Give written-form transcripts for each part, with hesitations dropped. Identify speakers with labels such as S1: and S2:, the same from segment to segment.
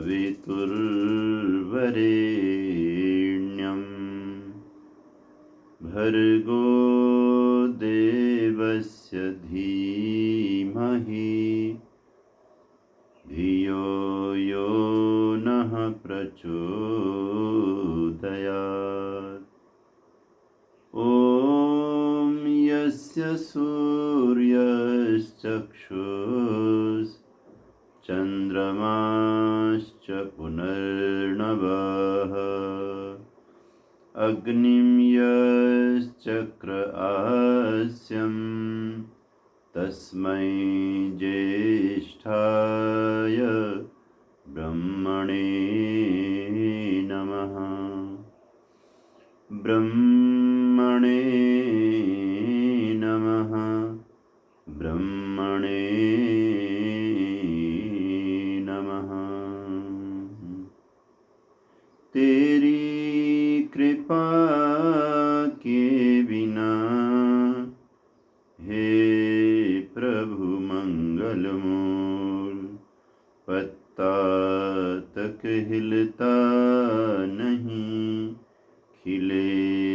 S1: सवितुर्वरेण्यं भर्गो देवस्य धीमहि धियो यो नः प्रचोदयात्। ॐ यस्य सूर्यश्चक्षुश्चन्द्रमाश्च पुनर्नवः अग्निं यश्चक्र आस्यं तस्मै ज्येष्ठाय ब्रह्मणे नमः। ब्रह्मणे नमः। ब्रह्मणे नमः। तेरी कृपा के बिना हे प्रभु मंगलमूल पत्ता तक हिलता नहीं, खिले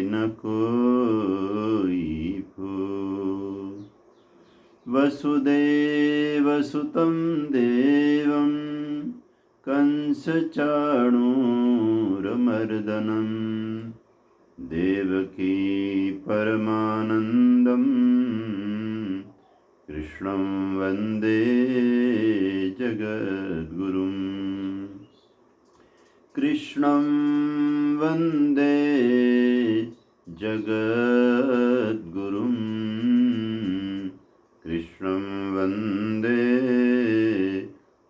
S1: न कोई फूल। वसुदेवसुतं देवं कंसचाणूरमर्दनं देवकी परमानन्दं कृष्णं वन्दे जगद्गुरुम्। कृष्णं वन्दे जगद्गुरुम्। कृष्णं वन्दे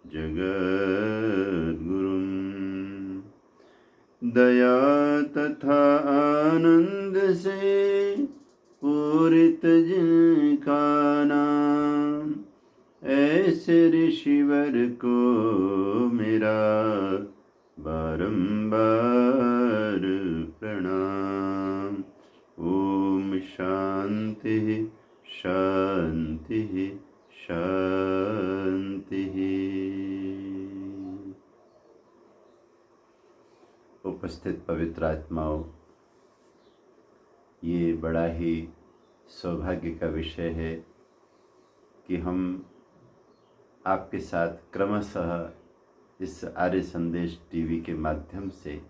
S1: जगद्गुरुम्। दया तथा आनंद से पूरित जिनका नाम, ऐसे ऋषिवर को मेरा बारंबार प्रणाम। ओम शांति शांति शांति। उपस्थित पवित्र आत्माओं, ये बड़ा ही सौभाग्य का विषय है कि हम आपके साथ क्रमशः इस आर्य संदेश टीवी के माध्यम से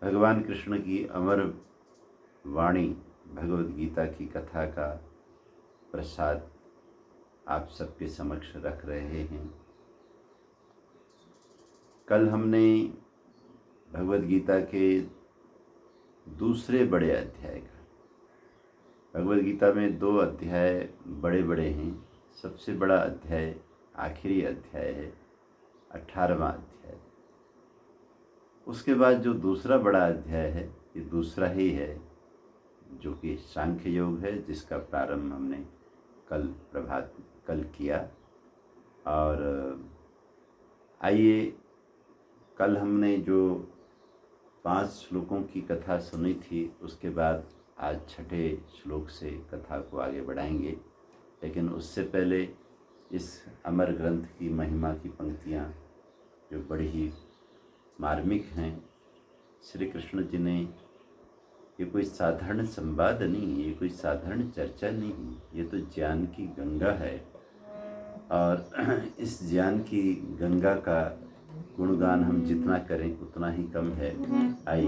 S1: भगवान कृष्ण की अमर वाणी भगवद गीता की कथा का प्रसाद आप सबके समक्ष रख रहे हैं। कल हमने भगवद गीता के दूसरे बड़े अध्याय का, भगवद गीता में 2 अध्याय बड़े बड़े हैं। सबसे बड़ा अध्याय आखिरी अध्याय है, 18वां अध्याय। उसके बाद जो दूसरा बड़ा अध्याय है, ये दूसरा ही है, जो कि सांख्य योग है, जिसका प्रारंभ हमने कल किया। और आइए, कल हमने जो 5 श्लोकों की कथा सुनी थी, उसके बाद आज 6ठे श्लोक से कथा को आगे बढ़ाएंगे। लेकिन उससे पहले इस अमर ग्रंथ की महिमा की पंक्तियाँ जो बड़ी ही मार्मिक हैं। श्री कृष्ण जी ने, ये कोई साधारण संवाद नहीं है, ये कोई साधारण चर्चा नहीं है, ये तो ज्ञान की गंगा है। और इस ज्ञान की गंगा का गुणगान हम जितना करें उतना ही कम है। आइए,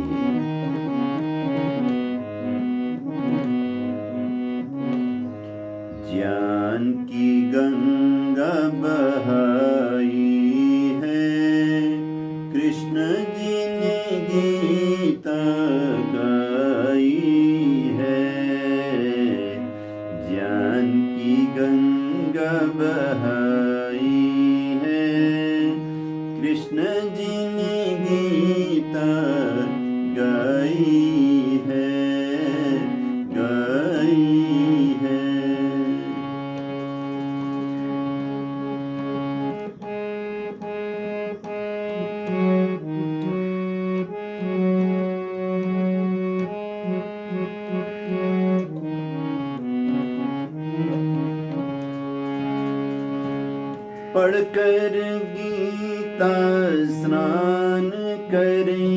S1: ज्ञान की गंगा बहाई है, कृष्ण जी ने गीता गाई है। ज्ञान की गंगा बहाई है, कृष्ण जी ने गीता गाई है, गाई है। पढ़कर गीता स्नान करें,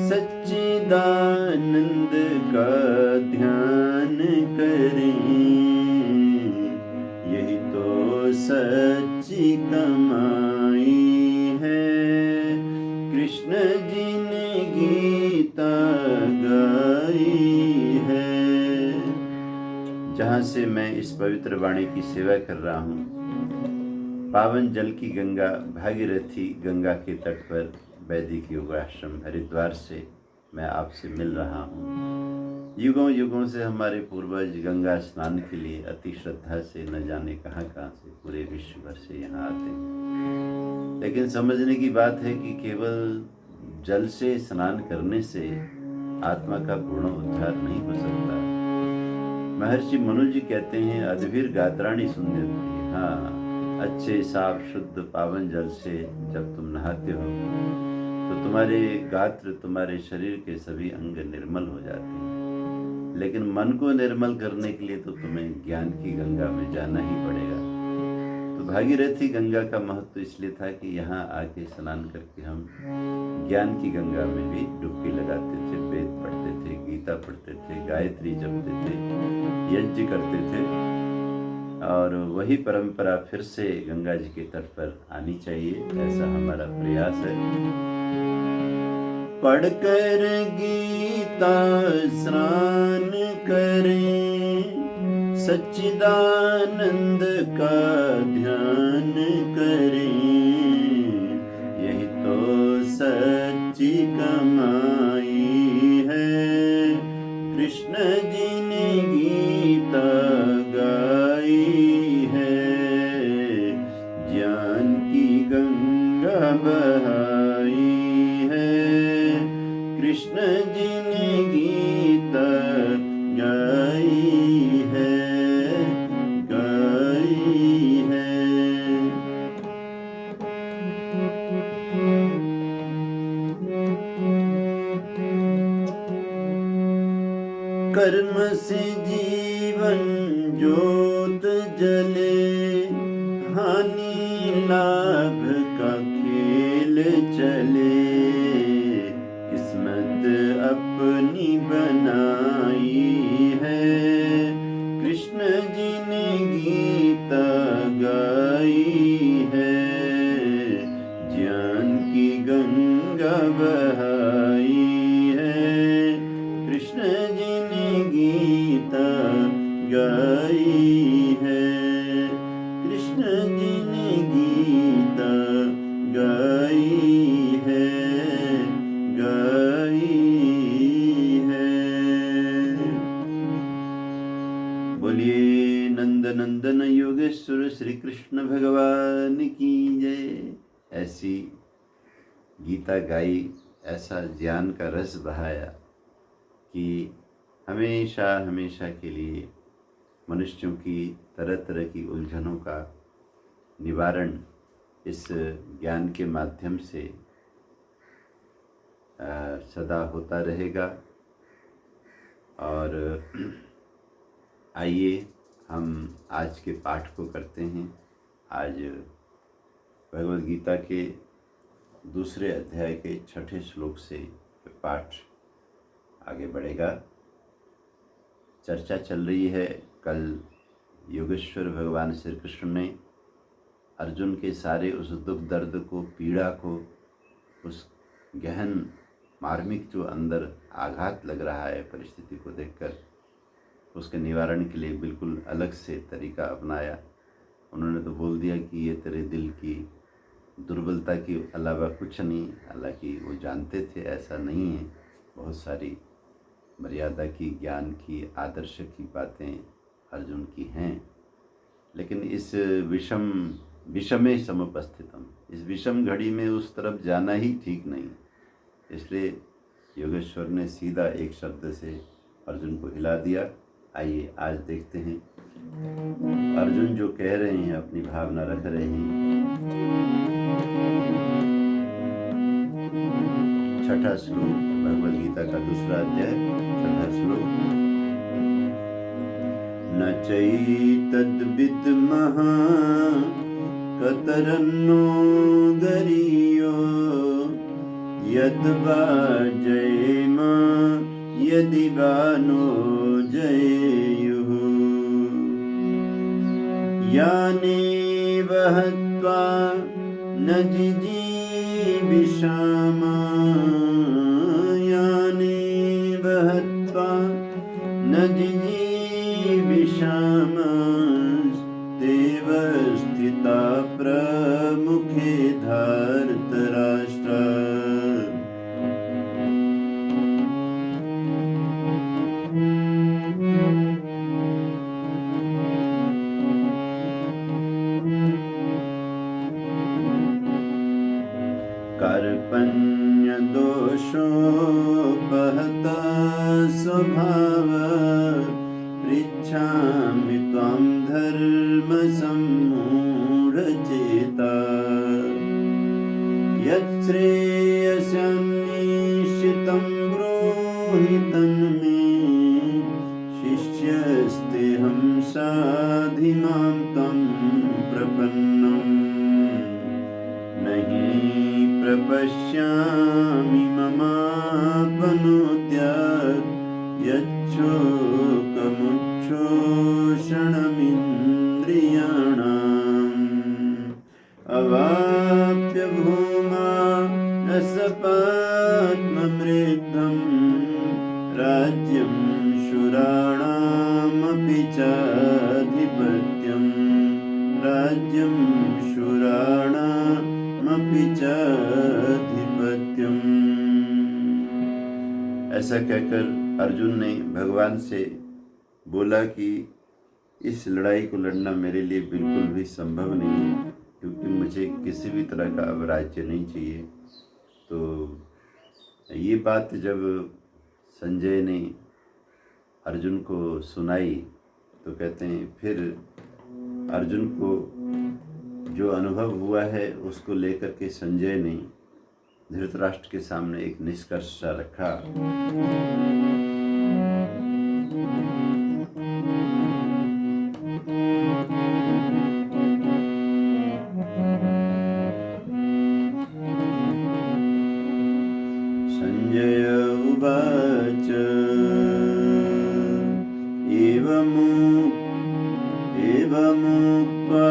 S1: सच्चिदानंद का ध्यान करें, यही तो सच्ची कमाई है। कृष्ण जी ने गीता गाई है। जहाँ से मैं इस पवित्र वाणी की सेवा कर रहा हूँ, पावन जल की गंगा भागीरथी गंगा के तट पर वैदिक योग आश्रम हरिद्वार से मैं आपसे मिल रहा हूँ। युगों युगों से हमारे पूर्वज गंगा स्नान के लिए अति श्रद्धा से न जाने कहाँ कहाँ से पूरे विश्व भर से यहाँ आते हैं। लेकिन समझने की बात है कि केवल जल से स्नान करने से आत्मा का पूर्ण उद्धार नहीं हो सकता। महर्षि मनु जी कहते हैं, अद्भिर गात्राणि सुंदर। हाँ, अच्छे साफ शुद्ध पावन जल से जब तुम नहाते हो तो तुम्हारे गात्र, तुम्हारे शरीर के सभी अंग निर्मल हो जाते हैं। लेकिन मन को निर्मल करने के लिए तो तुम्हें ज्ञान की गंगा में जाना ही पड़ेगा। तो भागीरथी गंगा का महत्व इसलिए था कि यहाँ आके स्नान करके हम ज्ञान की गंगा में भी डुबकी लगाते थे, वेद पढ़ते थे, गीता पढ़ते थे, गायत्री जपते थे, यज्ञ करते थे। और वही परंपरा फिर से गंगा जी के तट पर आनी चाहिए, ऐसा हमारा प्रयास है। पढ़कर गीता स्नान करें, सच्चिदानंद का ध्यान करें, यही तो सच्ची कमाई है। कृष्ण जी ने गीता गाई है, ज्ञान की गंगा बहाई है। कृष्ण जी ने गीता गाई है, गाई है। कर्म से जीवन ज्योत जले, हानि लाभ का खेल चले, किस्मत अपनी बनाई है। कृष्ण जी ने गीता गाई है, ज्ञान की गंगा बहाई है। कृष्ण जी ने गीता गाई है, कृष्ण जी ने गीता गाई है, गाई है। बोलिए नंद नंदन योगेश्वर श्री कृष्ण भगवान की जय। ऐसी गीता गाई, ऐसा ज्ञान का रस बहाया कि हमेशा हमेशा के लिए मनुष्यों की तरह तरह की उलझनों का निवारण इस ज्ञान के माध्यम से सदा होता रहेगा। और आइए हम आज के पाठ को करते हैं। आज भगवद गीता के दूसरे अध्याय के 6ठे श्लोक से पाठ आगे बढ़ेगा। चर्चा चल रही है, कल योगेश्वर भगवान श्री कृष्ण ने अर्जुन के सारे उस दुख दर्द को, पीड़ा को, उस गहन मार्मिक जो अंदर आघात लग रहा है परिस्थिति को देखकर, उसके निवारण के लिए बिल्कुल अलग से तरीका अपनाया। उन्होंने तो बोल दिया कि ये तेरे दिल की दुर्बलता के अलावा कुछ नहीं। हालांकि वो जानते थे ऐसा नहीं है, बहुत सारी मर्यादा की, ज्ञान की, आदर्श की बातें अर्जुन की हैं। लेकिन इस विषमे समुपस्थितम, इस विषम घड़ी में उस तरफ जाना ही ठीक नहीं। इसलिए योगेश्वर ने सीधा एक शब्द से अर्जुन को हिला दिया। आइए आज देखते हैं अर्जुन जो कह रहे हैं, अपनी भावना रख रहे हैं। 6ठा श्लोक, भगवद गीता का दूसरा अध्याय, 6ठा श्लोक। न चैतद्विद्मः कतरन्नो गरियो यद वा जयेम यदि वा नो जयेयुः यानेव हत्वा न जिजीविषाम यानेव हत्वा न जिजीविषाम तेव स्थिता प्रमुखे धर्तराष्ट्र कार्पण्य दोषोपहत स्वभाव पृच्छामि त्वां धर्म सम्मूढचेता यच्छ्रेयस्यान्निश्चितं ब्रूहि तन्मे शिष्यस्तेऽहं साधिमां तं प्रपन्नम् नहि प्रपश्यामि ममापनुद्यात् यच्छोकमुच्छोषणमिन्द्रियाणाम् अवाप्य भूमा न सपात्ममृद्धं राज्यं शूराणामपि चाधिपत्यं राज्यं शूराणामपि चाधिपत्यम्। ऐसा कहकर अर्जुन ने भगवान से बोला कि इस लड़ाई को लड़ना मेरे लिए बिल्कुल भी संभव नहीं है, क्योंकि मुझे किसी भी तरह का अब राज्य नहीं चाहिए। तो ये बात जब संजय ने अर्जुन को सुनाई तो कहते हैं फिर अर्जुन को जो अनुभव हुआ है उसको लेकर के संजय ने धृतराष्ट्र के सामने एक निष्कर्ष रखा। संजय उवाच एवमुक्त्वा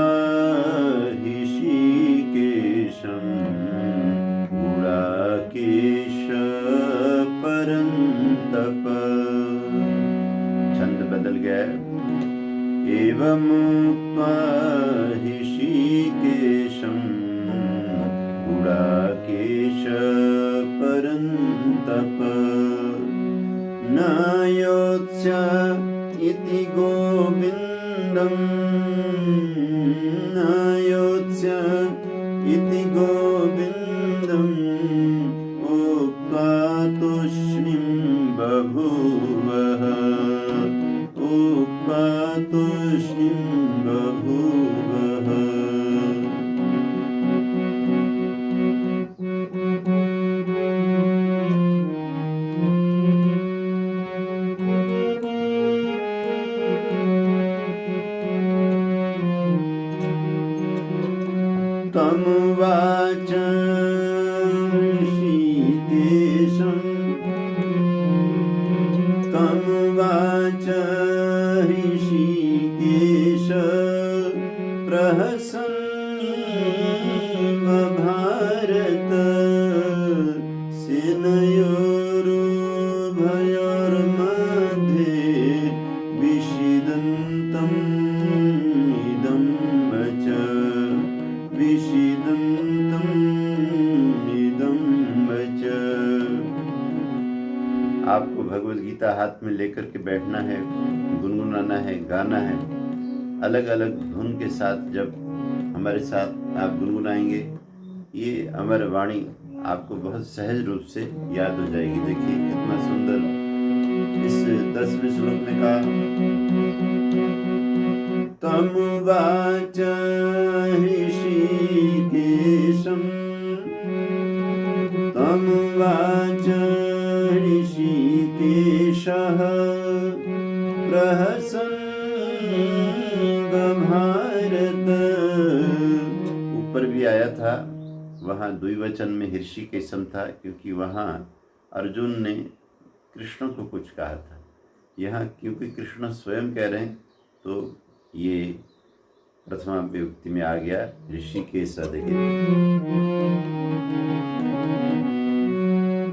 S1: ऋषिकेशं गुडाकेश परन्तप। छंद बदल गया। एवमुक्त्वा ऋषिकेशं गुडाकेश परन्तप न योत्स्य इति गोविन्दं न योत्स्य इति गोविन्दम् उक्त्वा तूष्णीं बभूवः उक्त्वा तूष्णीं बभूवः। तमुवाच ऋषिकेश प्रहसन्निव भारत सेनयोरुभयोर्मध्ये विषीदन्तम् इदं वच विषीदन्तम् इदं वच। आपको भगवद गीता हाथ में लेकर के बैठना है, गुनगुनाना है, गाना है। अलग अलग धुन के साथ जब हमारे साथ आप गुनगुनाएंगे ये अमर वाणी आपको बहुत सहज रूप से याद हो जाएगी। देखिए कितना सुंदर इस 10वें श्लोक में कहा। तमुवाच ऋषिकेशं तमुवाच ऋषिकेशः प्रहसन्निव भारत भी आया था वहाँ द्विवचन में हृषिकेशम था, क्योंकि वहाँ अर्जुन ने कृष्ण को कुछ कहा था। यहाँ क्योंकि कृष्ण स्वयं कह रहे हैं तो ये प्रथमा विभक्ति में आ गया ऋषिकेश। देखिए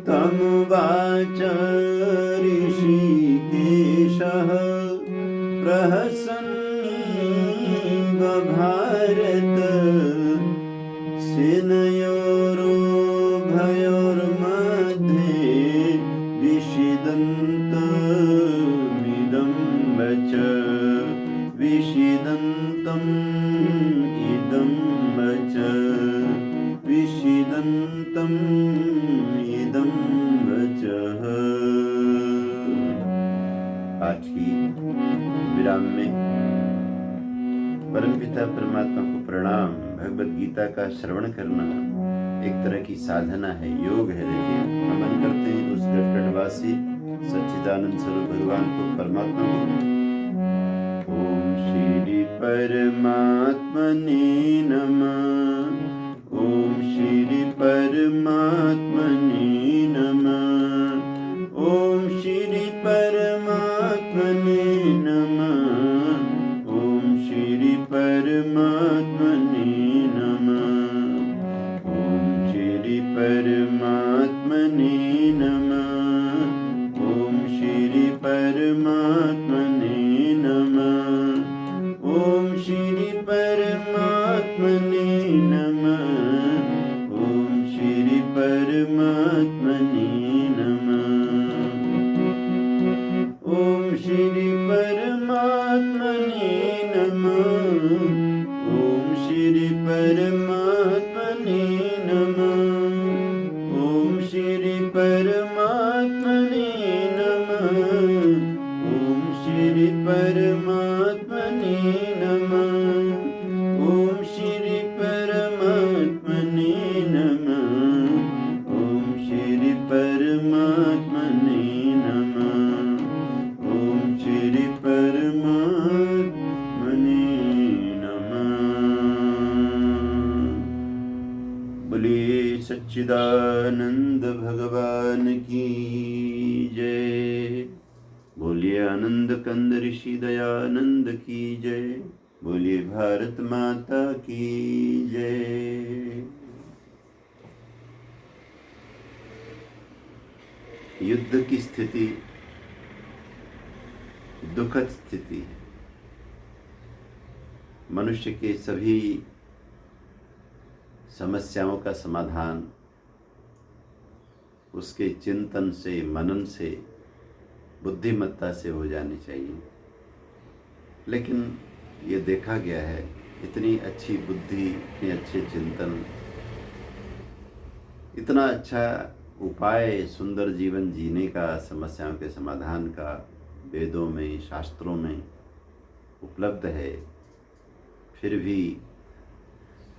S1: तमुवाच ऋषिकेशः प्रहसन् भारत सेनयोरुभयोर्मध्ये विषीदन्तमिदं वच विषीदन्तम् इदं वच विषीदन्तम् इदं वचः। आज की विराम में परमपिता परमात्मा को प्रणाम। भगवत गीता का श्रवण करना एक तरह की साधना है, योग है। देखिए नमन करते हैं उस गढ़वासी सच्चिदानंद स्वरूप भगवान को, परमात्मा को। ओम श्री परमात्मने नमः। ओम श्री परमात्मने नमः। ओम श्री परमात्मने नमः। ओम श्री परमात्मने नमः। ओम श्री परमात्मने नमः। ओम श्री परमात्मने नमः। ओम श्री परमात्मने नमः। ओम श्री परमात्मने नमः। ओम श्री परमात्मने नमः। ओम श्री परमात्मने नमः। ओम श्री परमात्मने नमः। ओम श्री परमात्मने नमः। ओम श्री परमात्मने नमः। ओम श्री परमात्मने नमः। ओम श्री परमात्मने नमः। बोलिए सच्चिदानंद भगवान की जय। बोलिए आनंद कंद ऋषि दयानंद की जय। बोलिए भारत माता की जय। युद्ध की स्थिति दुखद स्थिति है। मनुष्य के सभी समस्याओं का समाधान उसके चिंतन से, मनन से, बुद्धिमत्ता से हो जानी चाहिए। लेकिन ये देखा गया है इतनी अच्छी बुद्धि, इतने अच्छे चिंतन, इतना अच्छा उपाय सुंदर जीवन जीने का, समस्याओं के समाधान का वेदों में, शास्त्रों में उपलब्ध है। फिर भी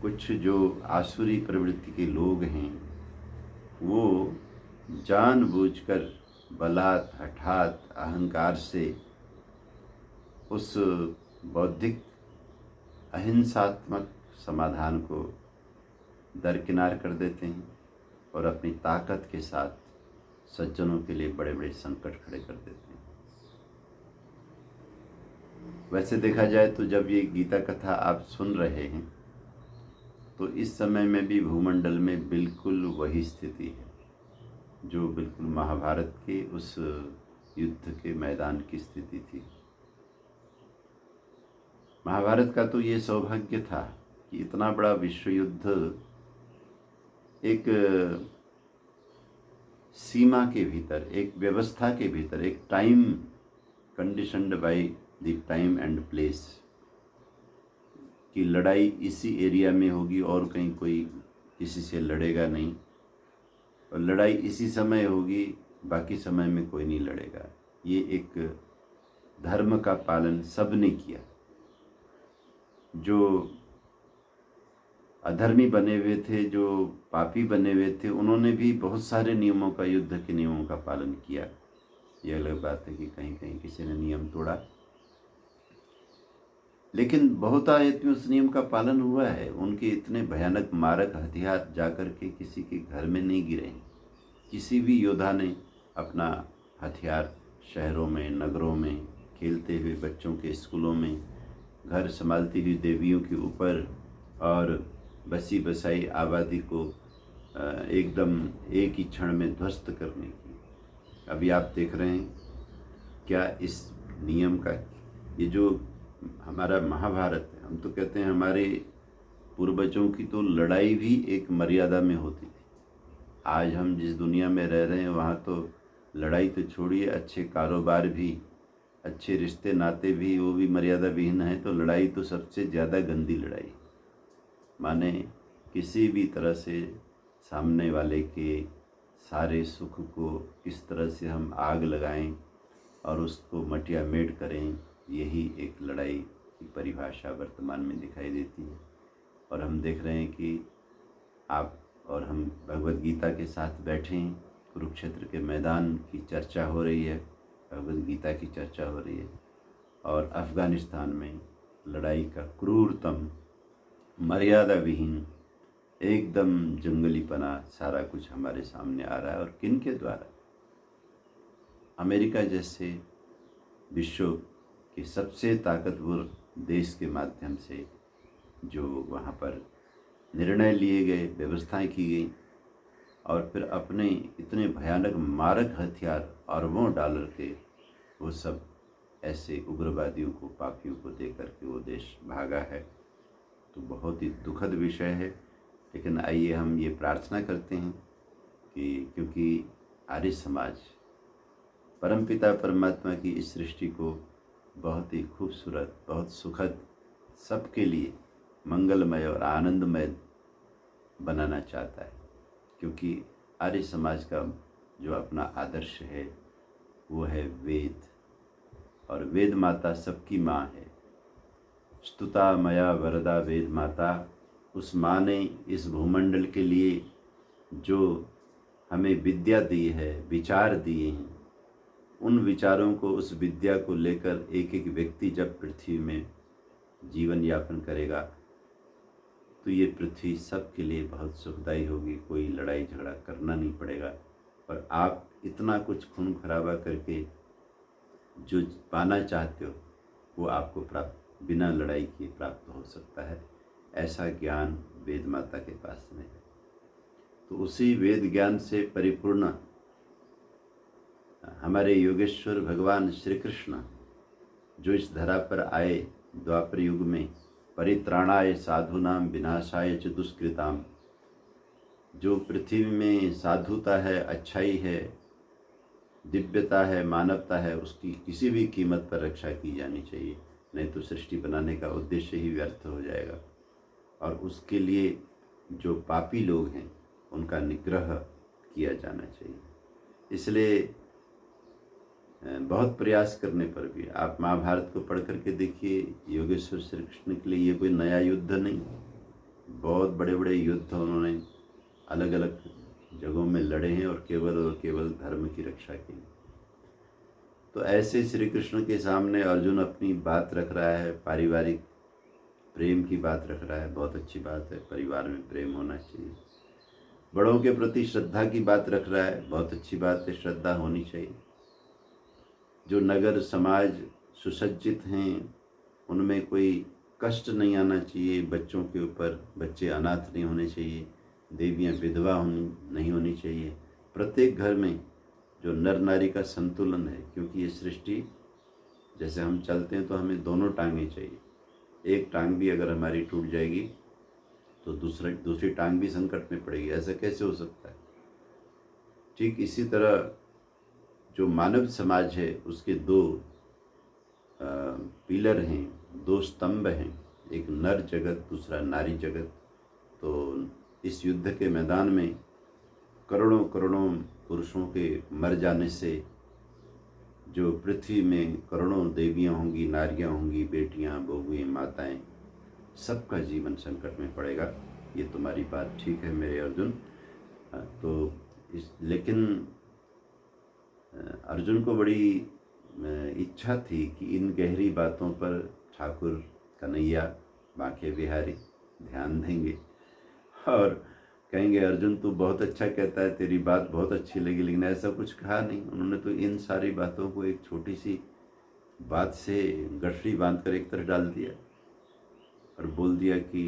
S1: कुछ जो आसुरी प्रवृत्ति के लोग हैं वो जानबूझकर बलात्, हठात, अहंकार से उस बौद्धिक अहिंसात्मक समाधान को दरकिनार कर देते हैं और अपनी ताकत के साथ सज्जनों के लिए बड़े बड़े संकट खड़े कर देते हैं। वैसे देखा जाए तो जब ये गीता कथा आप सुन रहे हैं तो इस समय में भी भूमंडल में बिल्कुल वही स्थिति है जो बिल्कुल महाभारत के उस युद्ध के मैदान की स्थिति थी। महाभारत का तो ये सौभाग्य था कि इतना बड़ा विश्व युद्ध एक सीमा के भीतर, एक व्यवस्था के भीतर, एक time conditioned by the time and place की लड़ाई इसी एरिया में होगी और कहीं कोई किसी से लड़ेगा नहीं, और लड़ाई इसी समय होगी, बाकी समय में कोई नहीं लड़ेगा। ये एक धर्म का पालन सब ने किया। जो अधर्मी बने हुए थे, जो पापी बने हुए थे, उन्होंने भी बहुत सारे नियमों का, युद्ध के नियमों का पालन किया। ये अलग बात है कि कहीं कहीं किसी ने नियम तोड़ा। लेकिन बहुतायत में उस नियम का पालन हुआ है। उनके इतने भयानक मारक हथियार जाकर के किसी के घर में नहीं गिरे हैं। किसी भी योद्धा ने अपना हथियार शहरों में, नगरों में, खेलते हुए बच्चों के स्कूलों में, घर संभालती हुई देवियों के ऊपर और बसी बसाई आबादी को एकदम एक ही क्षण में ध्वस्त करने की। अभी आप देख रहे हैं क्या इस नियम का, ये जो हमारा महाभारत है, हम तो कहते हैं हमारे पूर्वजों की तो लड़ाई भी एक मर्यादा में होती थी। आज हम जिस दुनिया में रह रहे हैं वहाँ तो लड़ाई तो छोड़िए, अच्छे कारोबार भी, अच्छे रिश्ते नाते भी, वो भी मर्यादा विहीन है। तो लड़ाई तो सबसे ज़्यादा गंदी लड़ाई, माने किसी भी तरह से सामने वाले के सारे सुख को किस तरह से हम आग लगाएं और उसको मटिया मेट करें, यही एक लड़ाई की परिभाषा वर्तमान में दिखाई देती है। और हम देख रहे हैं कि आप और हम भगवद गीता के साथ बैठे हैं, कुरुक्षेत्र के मैदान की चर्चा हो रही है, भगवद गीता की चर्चा हो रही है, और अफ़गानिस्तान में लड़ाई का क्रूरतम, मर्यादा विहीन, एकदम जंगलीपना सारा कुछ हमारे सामने आ रहा है। और किन के द्वारा? अमेरिका जैसे विश्व के सबसे ताकतवर देश के माध्यम से जो वहाँ पर निर्णय लिए गए, व्यवस्थाएं की गई, और फिर अपने इतने भयानक मारक हथियार अरबों डॉलर के वो सब ऐसे उग्रवादियों को, पापियों को दे करके वो देश भागा है। तो बहुत ही दुखद विषय है। लेकिन आइए हम ये प्रार्थना करते हैं कि क्योंकि आर्य समाज परमपिता परमात्मा की इस सृष्टि को बहुत ही खूबसूरत, बहुत सुखद, सबके लिए मंगलमय और आनंदमय बनाना चाहता है, क्योंकि आर्य समाज का जो अपना आदर्श है वो है वेद, और वेद माता सबकी माँ है। स्तुता मया वरदा वेद माता, उस माँ ने इस भूमंडल के लिए जो हमें विद्या दी है, विचार दिए हैं, उन विचारों को, उस विद्या को लेकर एक एक व्यक्ति जब पृथ्वी में जीवन यापन करेगा तो ये पृथ्वी सबके लिए बहुत सुखदायी होगी। कोई लड़ाई झगड़ा करना नहीं पड़ेगा, और आप इतना कुछ खून खराबा करके जो पाना चाहते हो वो आपको प्राप्त बिना लड़ाई किए प्राप्त हो सकता है। ऐसा ज्ञान वेद माता के पास में है। तो उसी वेद ज्ञान से परिपूर्ण हमारे योगेश्वर भगवान श्री कृष्ण जो इस धरा पर आए द्वापर युग में, परित्राणाय साधूनाम विनाशाय च दुष्कृताम, जो पृथ्वी में साधुता है, अच्छाई है, दिव्यता है, मानवता है, उसकी किसी भी कीमत पर रक्षा की जानी चाहिए, नहीं तो सृष्टि बनाने का उद्देश्य ही व्यर्थ हो जाएगा। और उसके लिए जो पापी लोग हैं उनका निग्रह किया जाना चाहिए। इसलिए बहुत प्रयास करने पर भी, आप महाभारत को पढ़ करके देखिए, योगेश्वर श्री कृष्ण के लिए ये कोई नया युद्ध नहीं, बहुत बड़े बड़े युद्ध उन्होंने अलग अलग जगहों में लड़े हैं और केवल धर्म की रक्षा की। तो ऐसे श्री कृष्ण के सामने अर्जुन अपनी बात रख रहा है, पारिवारिक प्रेम की बात रख रहा है। बहुत अच्छी बात है, परिवार में प्रेम होना चाहिए। बड़ों के प्रति श्रद्धा की बात रख रहा है, बहुत अच्छी बात है, श्रद्धा होनी चाहिए। जो नगर समाज सुसज्जित हैं उनमें कोई कष्ट नहीं आना चाहिए, बच्चों के ऊपर बच्चे अनाथ नहीं होने चाहिए, देवियाँ विधवा नहीं होनी चाहिए। प्रत्येक घर में जो नर नारी का संतुलन है, क्योंकि ये सृष्टि जैसे हम चलते हैं तो हमें दोनों टांगें चाहिए। एक टांग भी अगर हमारी टूट जाएगी तो दूसरी टांग भी संकट में पड़ेगी। ऐसा कैसे हो सकता है? ठीक इसी तरह जो मानव समाज है उसके दो पिलर हैं, दो स्तंभ हैं, एक नर जगत, दूसरा नारी जगत। तो इस युद्ध के मैदान में करोड़ों करोड़ों पुरुषों के मर जाने से जो पृथ्वी में करोड़ों देवियाँ होंगी, नारियाँ होंगी, बेटियाँ, बहुएं, माताएं, सबका जीवन संकट में पड़ेगा। ये तुम्हारी बात ठीक है मेरे अर्जुन। तो लेकिन अर्जुन को बड़ी इच्छा थी कि इन गहरी बातों पर ठाकुर कन्हैया बांके बिहारी ध्यान देंगे और कहेंगे अर्जुन तू बहुत अच्छा कहता है, तेरी बात बहुत अच्छी लगी, लेकिन ऐसा कुछ कहा नहीं। उन्होंने तो इन सारी बातों को एक छोटी सी बात से गठरी बांधकर एक तरफ डाल दिया और बोल दिया कि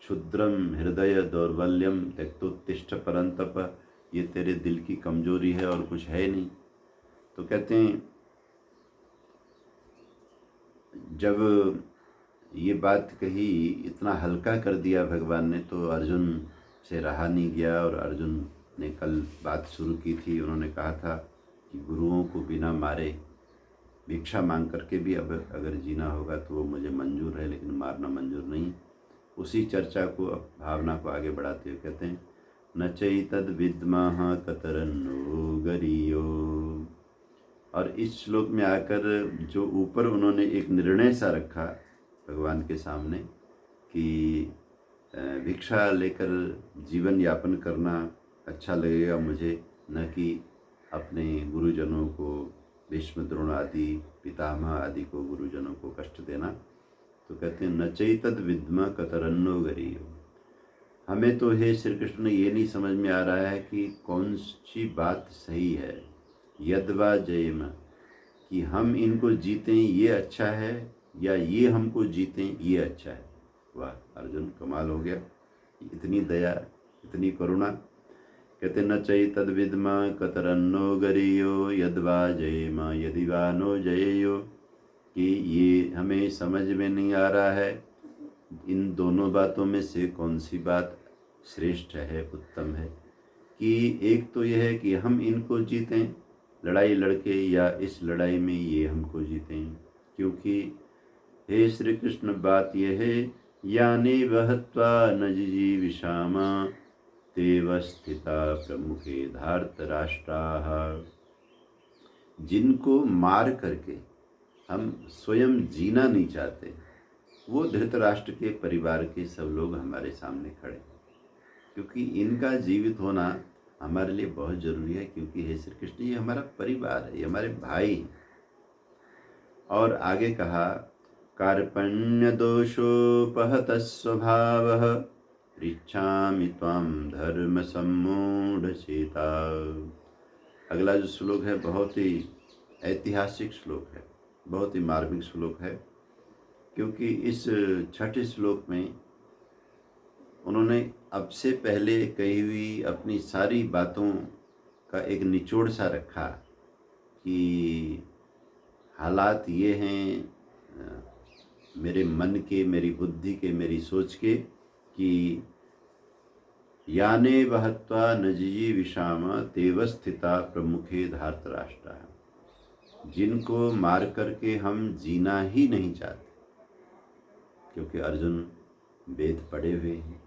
S1: क्षुद्रम हृदय दौर्बल्यम त्यक्तोत्तिष्ठ परंतप, ये तेरे दिल की कमजोरी है और कुछ है नहीं। तो कहते हैं जब ये बात कही, इतना हल्का कर दिया भगवान ने, तो अर्जुन से रहा नहीं गया। और अर्जुन ने कल बात शुरू की थी, उन्होंने कहा था कि गुरुओं को बिना मारे भिक्षा मांग करके भी अब अगर जीना होगा तो वो मुझे मंजूर है, लेकिन मारना मंजूर नहीं। उसी चर्चा को, अब भावना को आगे बढ़ाते हुए कहते हैं न चैतद विद्मः कतरन्नो गरीयो। और इस श्लोक में आकर जो ऊपर उन्होंने एक निर्णय सा रखा भगवान के सामने कि भिक्षा लेकर जीवन यापन करना अच्छा लगेगा मुझे, न कि अपने गुरुजनों को, भीष्म द्रोण आदि पितामह आदि को, गुरुजनों को कष्ट देना। तो कहते हैं न चैतद विद्म कतरन्नो गरीयो। हमें तो हे श्री कृष्ण ये नहीं समझ में आ रहा है कि कौन सी बात सही है। यद्वा जयम, कि हम इनको जीतें ये अच्छा है या ये हमको जीतें ये अच्छा है। वाह अर्जुन, कमाल हो गया, इतनी दया, इतनी करुणा। कहते न चैतद विद्मा कतरन्नो गरीयो यद्वा जयेम यदि वा नो जयेयो, कि ये हमें समझ में नहीं आ रहा है इन दोनों बातों में से कौन सी बात श्रेष्ठ है, उत्तम है। कि एक तो यह है कि हम इनको जीतें लड़ाई लड़के, या इस लड़ाई में ये हमको जीतें। क्योंकि हे श्री कृष्ण बात यह है यानी वहत्वा न जिजीविषामा तेव स्थिता प्रमुखे धार्तराष्ट्राः। जिनको मार करके हम स्वयं जीना नहीं चाहते, वो धृतराष्ट्र के परिवार के सब लोग हमारे सामने खड़े, क्योंकि इनका जीवित होना हमारे लिए बहुत जरूरी है। क्योंकि हे श्री कृष्ण ये हमारा परिवार है, ये हमारे भाई हैं। और आगे कहा कार्पण्य दोषोपहत स्वभावः पृच्छामि त्वां धर्म सम्मूढ़ चेता। अगला जो श्लोक है बहुत ही ऐतिहासिक श्लोक है, बहुत ही मार्मिक श्लोक है। क्योंकि इस छठे श्लोक में उन्होंने अब से पहले कही हुई अपनी सारी बातों का एक निचोड़ सा रखा कि हालात ये हैं मेरे मन के, मेरी बुद्धि के, मेरी सोच के, कि याने वहत्वा न जिजीविषाम तेव स्थिता प्रमुखे धार्तराष्ट्रा। जिनको मार करके हम जीना ही नहीं चाहते, क्योंकि अर्जुन वेद पढ़े हुए हैं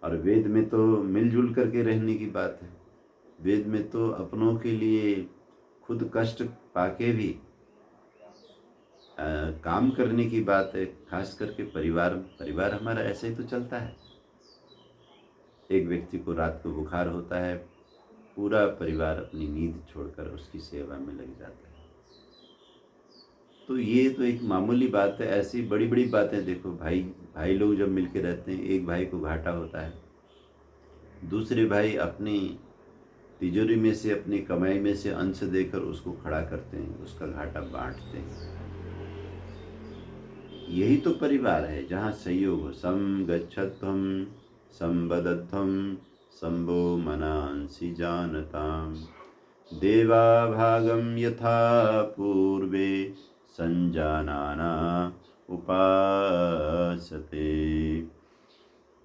S1: और वेद में तो मिलजुल करके रहने की बात है। वेद में तो अपनों के लिए खुद कष्ट पाके भी काम करने की बात है। खास करके परिवार हमारा ऐसे ही तो चलता है। एक व्यक्ति को रात को बुखार होता है, पूरा परिवार अपनी नींद छोड़कर उसकी सेवा में लग जाता है। तो ये तो एक मामूली बात है। ऐसी बड़ी बड़ी बातें देखो, भाई लोग जब मिलके रहते हैं, एक भाई को घाटा होता है, दूसरे भाई अपनी तिजोरी में से, अपनी कमाई में से अंश देकर उसको खड़ा करते हैं, उसका घाटा बांटते हैं। यही तो परिवार है जहाँ सहयोग हो। सम गच्छध्वं संवदध्वं संभो मनांसि जानताम देवा भागम यथा पूर्वे संजानाना उपासते।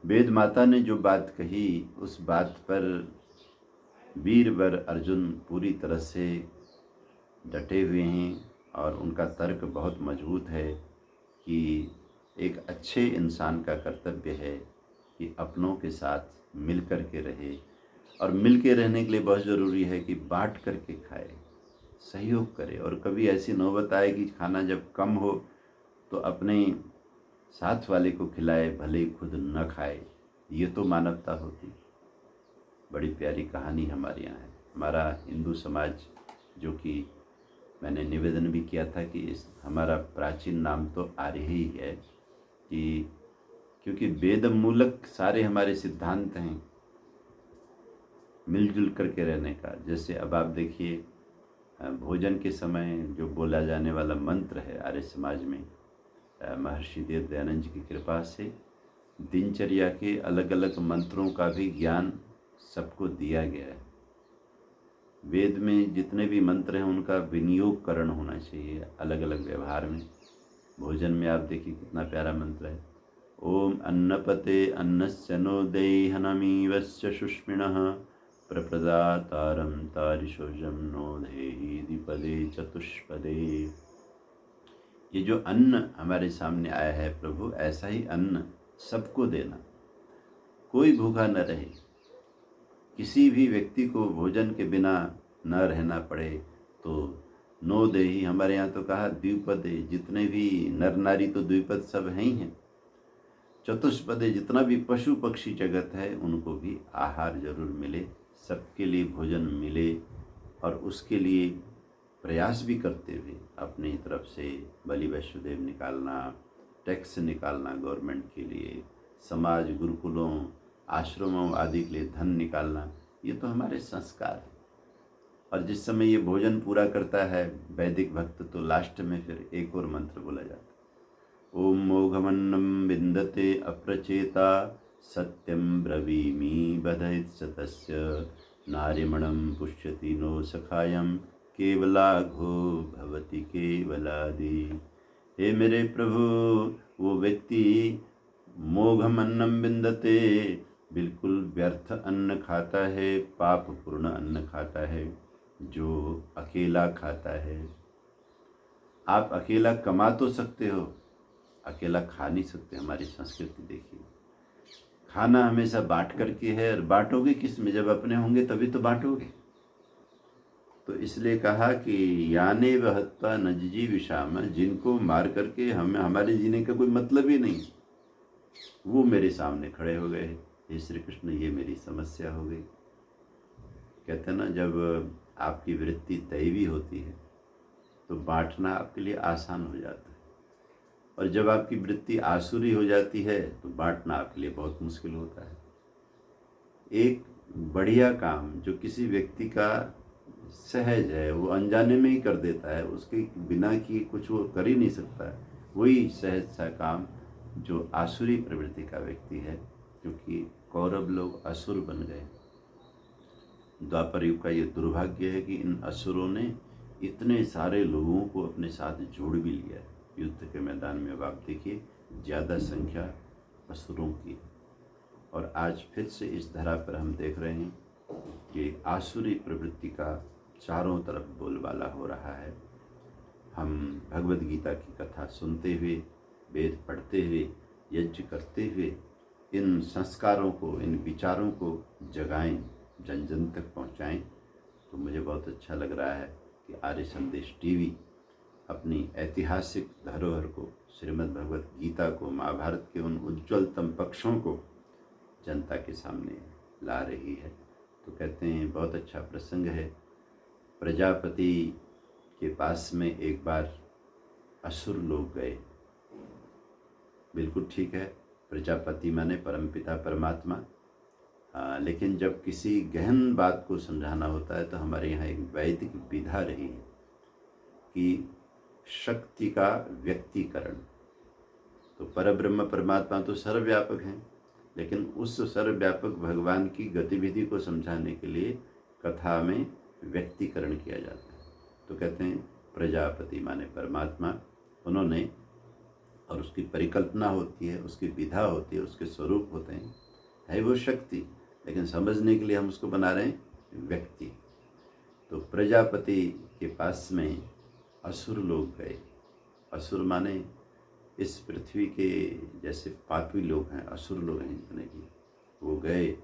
S1: वेद माता ने जो बात कही, उस बात पर वीरवर अर्जुन पूरी तरह से डटे हुए हैं और उनका तर्क बहुत मजबूत है कि एक अच्छे इंसान का कर्तव्य है कि अपनों के साथ मिल कर के रहे। और मिल के रहने के लिए बहुत ज़रूरी है कि बांट करके खाए, सहयोग करे। और कभी ऐसी नौबत आए कि खाना जब कम हो तो अपने साथ वाले को खिलाए, भले ही खुद न खाए। ये तो मानवता होती। बड़ी प्यारी कहानी हमारे यहाँ है। हमारा हिंदू समाज जो कि मैंने निवेदन भी किया था कि इस हमारा प्राचीन नाम तो आर्य ही है, कि क्योंकि वेद मूलक सारे हमारे सिद्धांत हैं मिलजुल करके रहने का। जैसे अब आप देखिए, भोजन के समय जो बोला जाने वाला मंत्र है आर्य समाज में, महर्षि देव दयानंद जी की कृपा से दिनचर्या के अलग अलग मंत्रों का भी ज्ञान सबको दिया गया है। वेद में जितने भी मंत्र हैं उनका विनियोगकरण होना चाहिए अलग अलग व्यवहार में। भोजन में आप देखिए कितना प्यारा मंत्र है, ओम अन्नपते अन्नस्य नो देहनमीवस्य शुष्मिणः प्रप्रदातारं तारिशोजम नो देहि द्विपदे चतुष्पदे। ये जो अन्न हमारे सामने आया है प्रभु, ऐसा ही अन्न सबको देना, कोई भूखा न रहे, किसी भी व्यक्ति को भोजन के बिना न रहना पड़े। तो नो देही, हमारे यहाँ तो कहा द्विपदे, जितने भी नर नारी तो द्विपद सब हैं ही हैं। चतुष्पदे, जितना भी पशु पक्षी जगत है उनको भी आहार जरूर मिले, सबके लिए भोजन मिले। और उसके लिए प्रयास भी करते हुए अपनी तरफ से बलि वैष्णोदेव निकालना, टैक्स निकालना गवर्नमेंट के लिए, समाज गुरुकुलों आश्रमों आदि के लिए धन निकालना, ये तो हमारे संस्कार है। और जिस समय ये भोजन पूरा करता है वैदिक भक्त, तो लास्ट में फिर एक और मंत्र बोला जाता है, ओम मोघमन्नम विन्दते अप्रचेता सत्यम ब्रवीमि बधैत सतस्य नारिमणम पुष्यति नो सखायम केवलाघो भवति केवलादि। हे मेरे प्रभु, वो व्यक्ति मोघम अन्नम विन्दते, बिल्कुल व्यर्थ अन्न खाता है, पाप पूर्ण अन्न खाता है, जो अकेला खाता है। आप अकेला कमा तो सकते हो, अकेला खा नहीं सकते। हमारी संस्कृति देखिए, खाना हमेशा बांट करके है, और बांटोगे किस में? जब अपने होंगे तभी तो बांटोगे। तो इसलिए कहा कि याने वहत्वा नजजी विषाम, जिनको मार करके हमें हमारे जीने का कोई मतलब ही नहीं, वो मेरे सामने खड़े हो गए। हे श्री कृष्ण, ये मेरी समस्या हो गई। कहते हैं ना, जब आपकी वृत्ति दैवी होती है तो बांटना आपके लिए आसान हो जाता है, और जब आपकी वृत्ति आसुरी हो जाती है तो बांटना आपके लिए बहुत मुश्किल होता है। एक बढ़िया काम जो किसी व्यक्ति का सहज है, वो अनजाने में ही कर देता है, उसके बिना किए कुछ वो कर ही नहीं सकता है, वही सहज सा काम जो आसुरी प्रवृत्ति का व्यक्ति है। क्योंकि कौरव लोग असुर बन गए। द्वापर युग का ये दुर्भाग्य है कि इन असुरों ने इतने सारे लोगों को अपने साथ जोड़ भी लिया है। युद्ध के मैदान में अब आप देखिए, ज़्यादा संख्या असुरों की। और आज फिर से इस धरा पर हम देख रहे हैं कि आसुरी प्रवृत्ति का चारों तरफ बोलबाला हो रहा है। हम भगवद गीता की कथा सुनते हुए, वेद पढ़ते हुए, यज्ञ करते हुए इन संस्कारों को, इन विचारों को जगाएं, जन जन तक पहुंचाएं। तो मुझे बहुत अच्छा लग रहा है कि आर्य संदेश टीवी अपनी ऐतिहासिक धरोहर को, श्रीमद् भगवद गीता को, महाभारत के उन उज्ज्वलतम पक्षों को जनता के सामने ला रही है। तो कहते हैं बहुत अच्छा प्रसंग है। प्रजापति के पास में एक बार असुर लोग गए। बिल्कुल ठीक है, प्रजापति माने परमपिता परमात्मा। लेकिन जब किसी गहन बात को समझाना होता है तो हमारे यहाँ एक वैदिक विधा रही है कि शक्ति का व्यक्तिकरण। तो परब्रह्म परमात्मा तो सर्वव्यापक हैं, लेकिन उस सर्वव्यापक भगवान की गतिविधि को समझाने के लिए कथा में व्यक्तिकरण किया जाता है। तो कहते हैं प्रजापति माने परमात्मा, उन्होंने, और उसकी परिकल्पना होती है, उसकी विधा होती है, उसके स्वरूप होते हैं, है वो शक्ति, लेकिन समझने के लिए हम उसको बना रहे हैं व्यक्ति। तो प्रजापति के पास में असुर लोग गए। असुर माने इस पृथ्वी के जैसे पापी लोग हैं, असुर लोग हैं जितने भी, वो गए।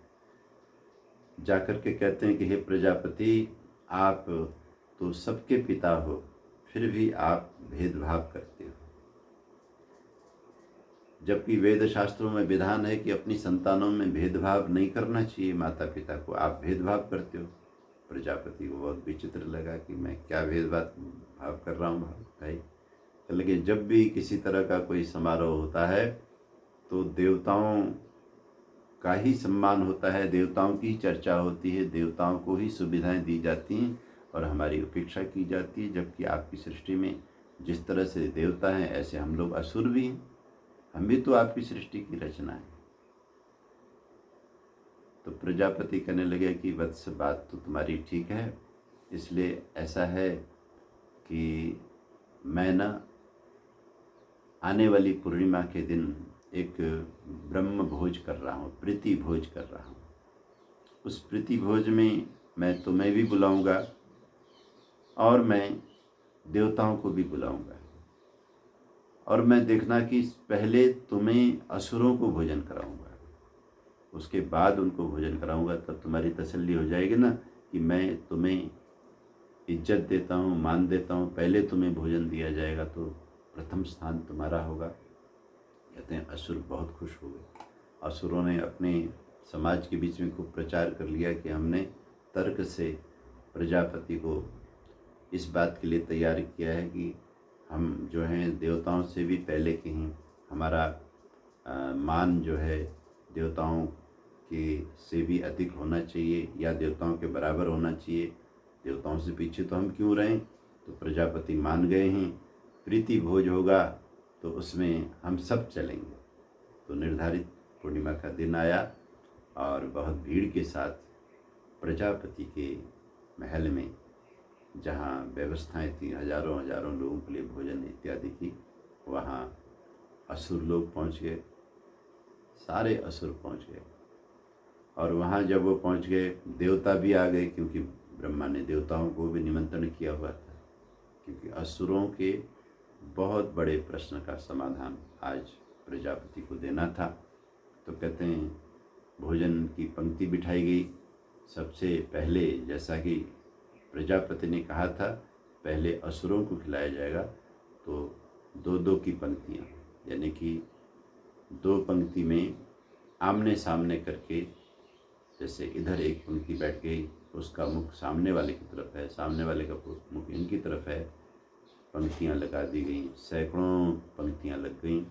S1: जाकर के कहते हैं कि हे प्रजापति, आप तो सबके पिता हो, फिर भी आप भेदभाव करते हो। जबकि वेद शास्त्रों में विधान है कि अपनी संतानों में भेदभाव नहीं करना चाहिए, माता पिता को आप भेदभाव करते हो। प्रजापति को बहुत विचित्र लगा कि मैं क्या भेदभाव कर रहा हूँ भाई। कहने लगे जब भी किसी तरह का कोई समारोह होता है तो देवताओं का ही सम्मान होता है, देवताओं की चर्चा होती है, देवताओं को ही सुविधाएं दी जाती हैं और हमारी उपेक्षा की जाती है। जबकि आपकी सृष्टि में जिस तरह से देवता हैं ऐसे हम लोग असुर भी हैं, हम भी तो आपकी सृष्टि की रचना है। तो प्रजापति कहने लगे कि वत्स बात तो तुम्हारी ठीक है, इसलिए ऐसा है कि मैं ना आने वाली पूर्णिमा के दिन एक ब्रह्म भोज कर रहा हूँ, प्रीति भोज कर रहा हूँ। उस प्रीति भोज में मैं तुम्हें भी बुलाऊंगा और मैं देवताओं को भी बुलाऊंगा, और मैं देखना कि पहले तुम्हें असुरों को भोजन कराऊंगा, उसके बाद उनको भोजन कराऊंगा। तब तुम्हारी तसल्ली हो जाएगी ना कि मैं तुम्हें इज्जत देता हूँ, मान देता हूँ। पहले तुम्हें भोजन दिया जाएगा तो प्रथम स्थान तुम्हारा होगा। कहते हैं असुर बहुत खुश हो गए। असुरों ने अपने समाज के बीच में खूब प्रचार कर लिया कि हमने तर्क से प्रजापति को इस बात के लिए तैयार किया है कि हम जो हैं देवताओं से भी पहले के हैं, हमारा मान जो है देवताओं के से भी अधिक होना चाहिए या देवताओं के बराबर होना चाहिए, देवताओं से पीछे तो हम क्यों रहें। तो प्रजापति मान गए हैं, प्रीति भोज होगा तो उसमें हम सब चलेंगे। तो निर्धारित पूर्णिमा का दिन आया और बहुत भीड़ के साथ प्रजापति के महल में, जहाँ व्यवस्थाएं थी हजारों हजारों लोगों के लिए भोजन इत्यादि की, वहाँ असुर लोग पहुँच गए, सारे असुर पहुँच गए। और वहाँ जब वो पहुँच गए देवता भी आ गए, क्योंकि ब्रह्मा ने देवताओं को भी निमंत्रण किया हुआ था, क्योंकि असुरों के बहुत बड़े प्रश्न का समाधान आज प्रजापति को देना था। तो कहते हैं भोजन की पंक्ति बिठाई गई। सबसे पहले, जैसा कि प्रजापति ने कहा था पहले असुरों को खिलाया जाएगा, तो दो दो की पंक्तियाँ, यानी कि दो पंक्ति में आमने सामने करके, जैसे इधर एक पंक्ति बैठ गई, उसका मुख सामने वाले की तरफ है, सामने वाले का मुख इनकी तरफ है, पंक्तियाँ लगा दी गई, सैकड़ों पंक्तियाँ लग गईं।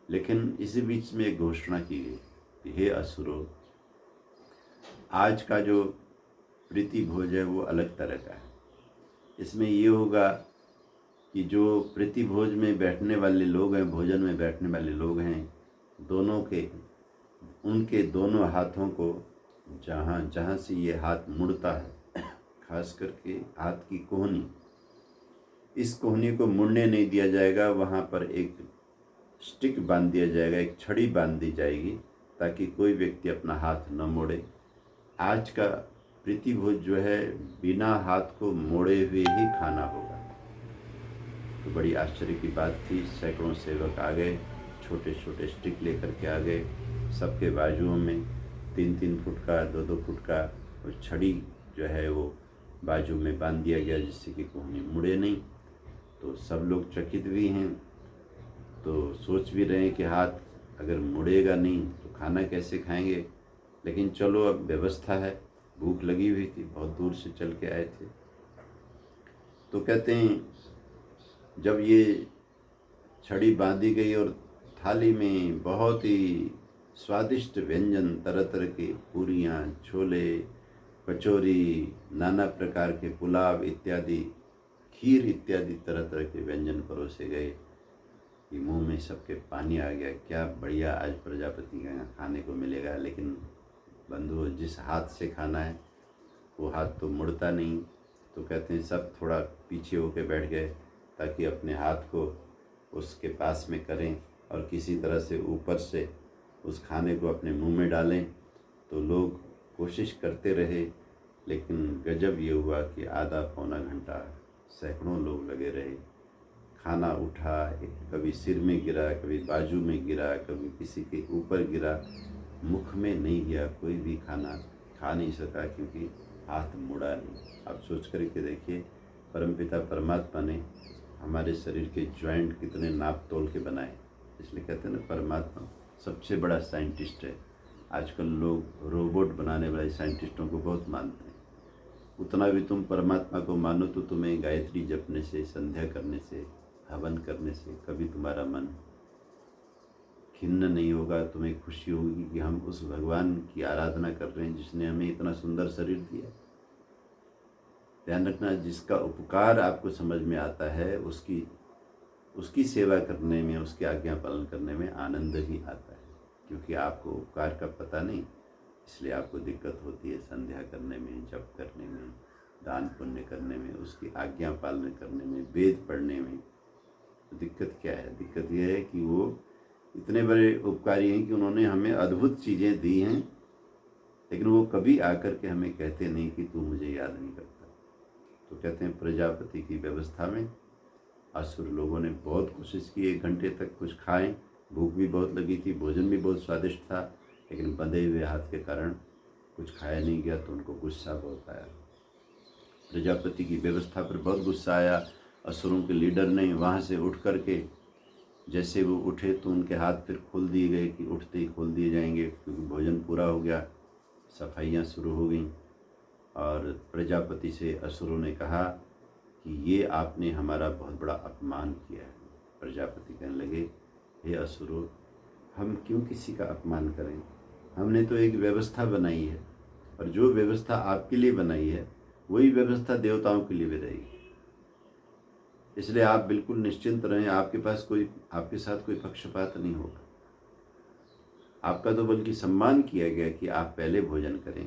S1: लेकिन इसी बीच में एक घोषणा की गई कि हे असुरों, आज का जो प्रीति भोज है वो अलग तरह का है। इसमें ये होगा कि जो प्रीति भोज में बैठने वाले लोग हैं, भोजन में बैठने वाले लोग हैं, दोनों के उनके दोनों हाथों को जहाँ जहाँ से ये हाथ मुड़ता है, खास करके हाथ की कोहनी, इस कोहनी को मुड़ने नहीं दिया जाएगा। वहाँ पर एक स्टिक बांध दिया जाएगा, एक छड़ी बांध दी जाएगी, ताकि कोई व्यक्ति अपना हाथ न मोड़े। आज का प्रीति भोज जो है बिना हाथ को मोड़े हुए ही खाना होगा। तो बड़ी आश्चर्य की बात थी। सैकड़ों सेवक आ गए, छोटे छोटे स्टिक लेकर के आ गए, सबके बाजुओं में 3-3 फुट का 2-2 फुट का वो छड़ी जो है वो बाजू में बांध दिया गया, जिससे कि कोहनी मुड़े नहीं। तो सब लोग चकित भी हैं, तो सोच भी रहे हैं कि हाथ अगर मुड़ेगा नहीं तो खाना कैसे खाएंगे। लेकिन चलो अब व्यवस्था है, भूख लगी हुई थी, बहुत दूर से चल के आए थे। तो कहते हैं जब ये छड़ी बांधी गई और थाली में बहुत ही स्वादिष्ट व्यंजन, तरह तरह के पूरियाँ, छोले, कचौरी, नाना प्रकार के पुलाव इत्यादि, खीर इत्यादि तरह तरह के व्यंजन परोसे गए कि मुंह में सबके पानी आ गया। क्या बढ़िया आज प्रजापति के यहाँ खाने को मिलेगा। लेकिन बंधुओं, जिस हाथ से खाना है वो हाथ तो मुड़ता नहीं। तो कहते हैं सब थोड़ा पीछे होके बैठ गए, ताकि अपने हाथ को उसके पास में करें और किसी तरह से ऊपर से उस खाने को अपने मुंह में डालें। तो लोग कोशिश करते रहे, लेकिन गजब ये हुआ कि आधा पौना घंटा सैकड़ों लोग लगे रहे। खाना उठा, कभी सिर में गिरा, कभी बाजू में गिरा, कभी किसी के ऊपर गिरा, मुख में नहीं गया, कोई भी खाना खा नहीं सका, क्योंकि हाथ मुड़ा नहीं। आप सोच करके देखिए, परमपिता परमात्मा ने हमारे शरीर के जॉइंट कितने नाप तोल के बनाए। इसलिए कहते हैं ना, परमात्मा सबसे बड़ा साइंटिस्ट है। आजकल लोग रोबोट बनाने वाले साइंटिस्टों को बहुत मानते हैं, उतना भी तुम परमात्मा को मानो तो तुम्हें गायत्री जपने से, संध्या करने से, हवन करने से कभी तुम्हारा मन खिन्न नहीं होगा। तुम्हें खुशी होगी कि हम उस भगवान की आराधना कर रहे हैं जिसने हमें इतना सुंदर शरीर दिया। ध्यान रखना, जिसका उपकार आपको समझ में आता है उसकी सेवा करने में, उसकी आज्ञा पालन करने में आनंद ही आता है। क्योंकि आपको उपकार का पता नहीं, इसलिए आपको दिक्कत होती है संध्या करने में, जप करने में, दान पुण्य करने में, उसकी आज्ञा पालन करने में, वेद पढ़ने में। तो दिक्कत क्या है? दिक्कत यह है कि वो इतने बड़े उपकारी हैं कि उन्होंने हमें अद्भुत चीज़ें दी हैं, लेकिन वो कभी आकर के हमें कहते नहीं कि तू मुझे याद नहीं करता। तो कहते हैं प्रजापति की व्यवस्था में असुर लोगों ने बहुत कोशिश की 1 घंटे तक कुछ खाएं, भूख भी बहुत लगी थी, भोजन भी बहुत स्वादिष्ट था, लेकिन बंधे हुए हाथ के कारण कुछ खाया नहीं गया। तो उनको गुस्सा बहुत आया, प्रजापति की व्यवस्था पर बहुत गुस्सा आया। असुरों के लीडर ने वहाँ से उठ करके, जैसे वो उठे तो उनके हाथ फिर खोल दिए गए कि उठते ही खोल दिए जाएंगे, क्योंकि भोजन पूरा हो गया। सफाइयाँ शुरू हो गईं और प्रजापति से असुरों ने कहा कि ये आपने हमारा बहुत बड़ा अपमान किया है। प्रजापति कहने लगे, हे असुरों, हम क्यों किसी का अपमान करें? हमने तो एक व्यवस्था बनाई है, और जो व्यवस्था आपके लिए बनाई है वही व्यवस्था देवताओं के लिए भी रहेगी। इसलिए आप बिल्कुल निश्चिंत रहें, आपके साथ कोई पक्षपात नहीं होगा। आपका तो बल्कि सम्मान किया गया कि आप पहले भोजन करें।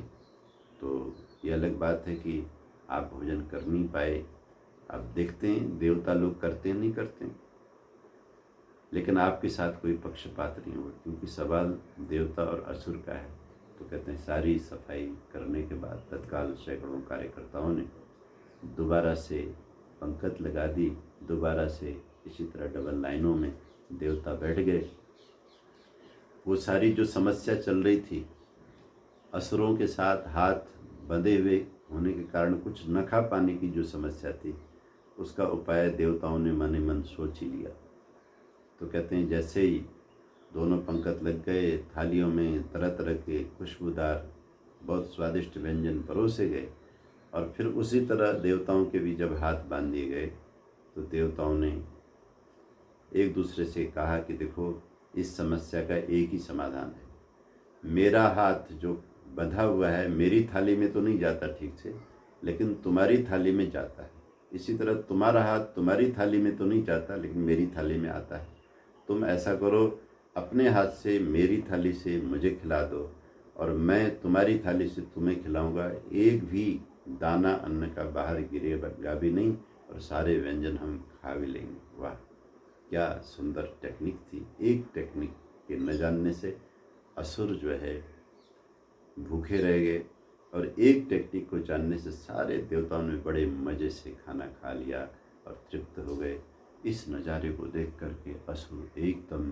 S1: तो ये अलग बात है कि आप भोजन कर नहीं पाए। आप देखते हैं देवता लोग करते नहीं करते, लेकिन आपके साथ कोई पक्षपात नहीं होगा, क्योंकि सवाल देवता और असुर का है। तो कहते हैं सारी सफाई करने के बाद तत्काल सैकड़ों कार्यकर्ताओं ने दोबारा से पंक्ति लगा दी, दोबारा से इसी तरह डबल लाइनों में देवता बैठ गए। वो सारी जो समस्या चल रही थी, असुरों के साथ हाथ बंधे हुए होने के कारण कुछ न खा पाने की जो समस्या थी, उसका उपाय देवताओं ने मन ही मन सोच ही लिया। तो कहते हैं जैसे ही दोनों पंक्ति लग गए, थालियों में तरह तरह के खुशबूदार बहुत स्वादिष्ट व्यंजन परोसे गए, और फिर उसी तरह देवताओं के भी जब हाथ बांध दिए गए, तो देवताओं ने एक दूसरे से कहा कि देखो, इस समस्या का एक ही समाधान है। मेरा हाथ जो बंधा हुआ है मेरी थाली में तो नहीं जाता ठीक से, लेकिन तुम्हारी थाली में जाता है। इसी तरह तुम्हारा हाथ तुम्हारी थाली में तो नहीं जाता, लेकिन मेरी थाली में आता है। तुम ऐसा करो, अपने हाथ से मेरी थाली से मुझे खिला दो, और मैं तुम्हारी थाली से तुम्हें खिलाऊंगा। एक भी दाना अन्न का बाहर गिरेगा भी नहीं, और सारे व्यंजन हम खा भी लेंगे। वाह, क्या सुंदर टेक्निक थी। एक टेक्निक के न जानने से असुर जो है भूखे रह गए, और एक टेक्निक को जानने से सारे देवताओं ने बड़े मज़े से खाना खा लिया और तृप्त हो गए। इस नज़ारे को देख करके असुर एकदम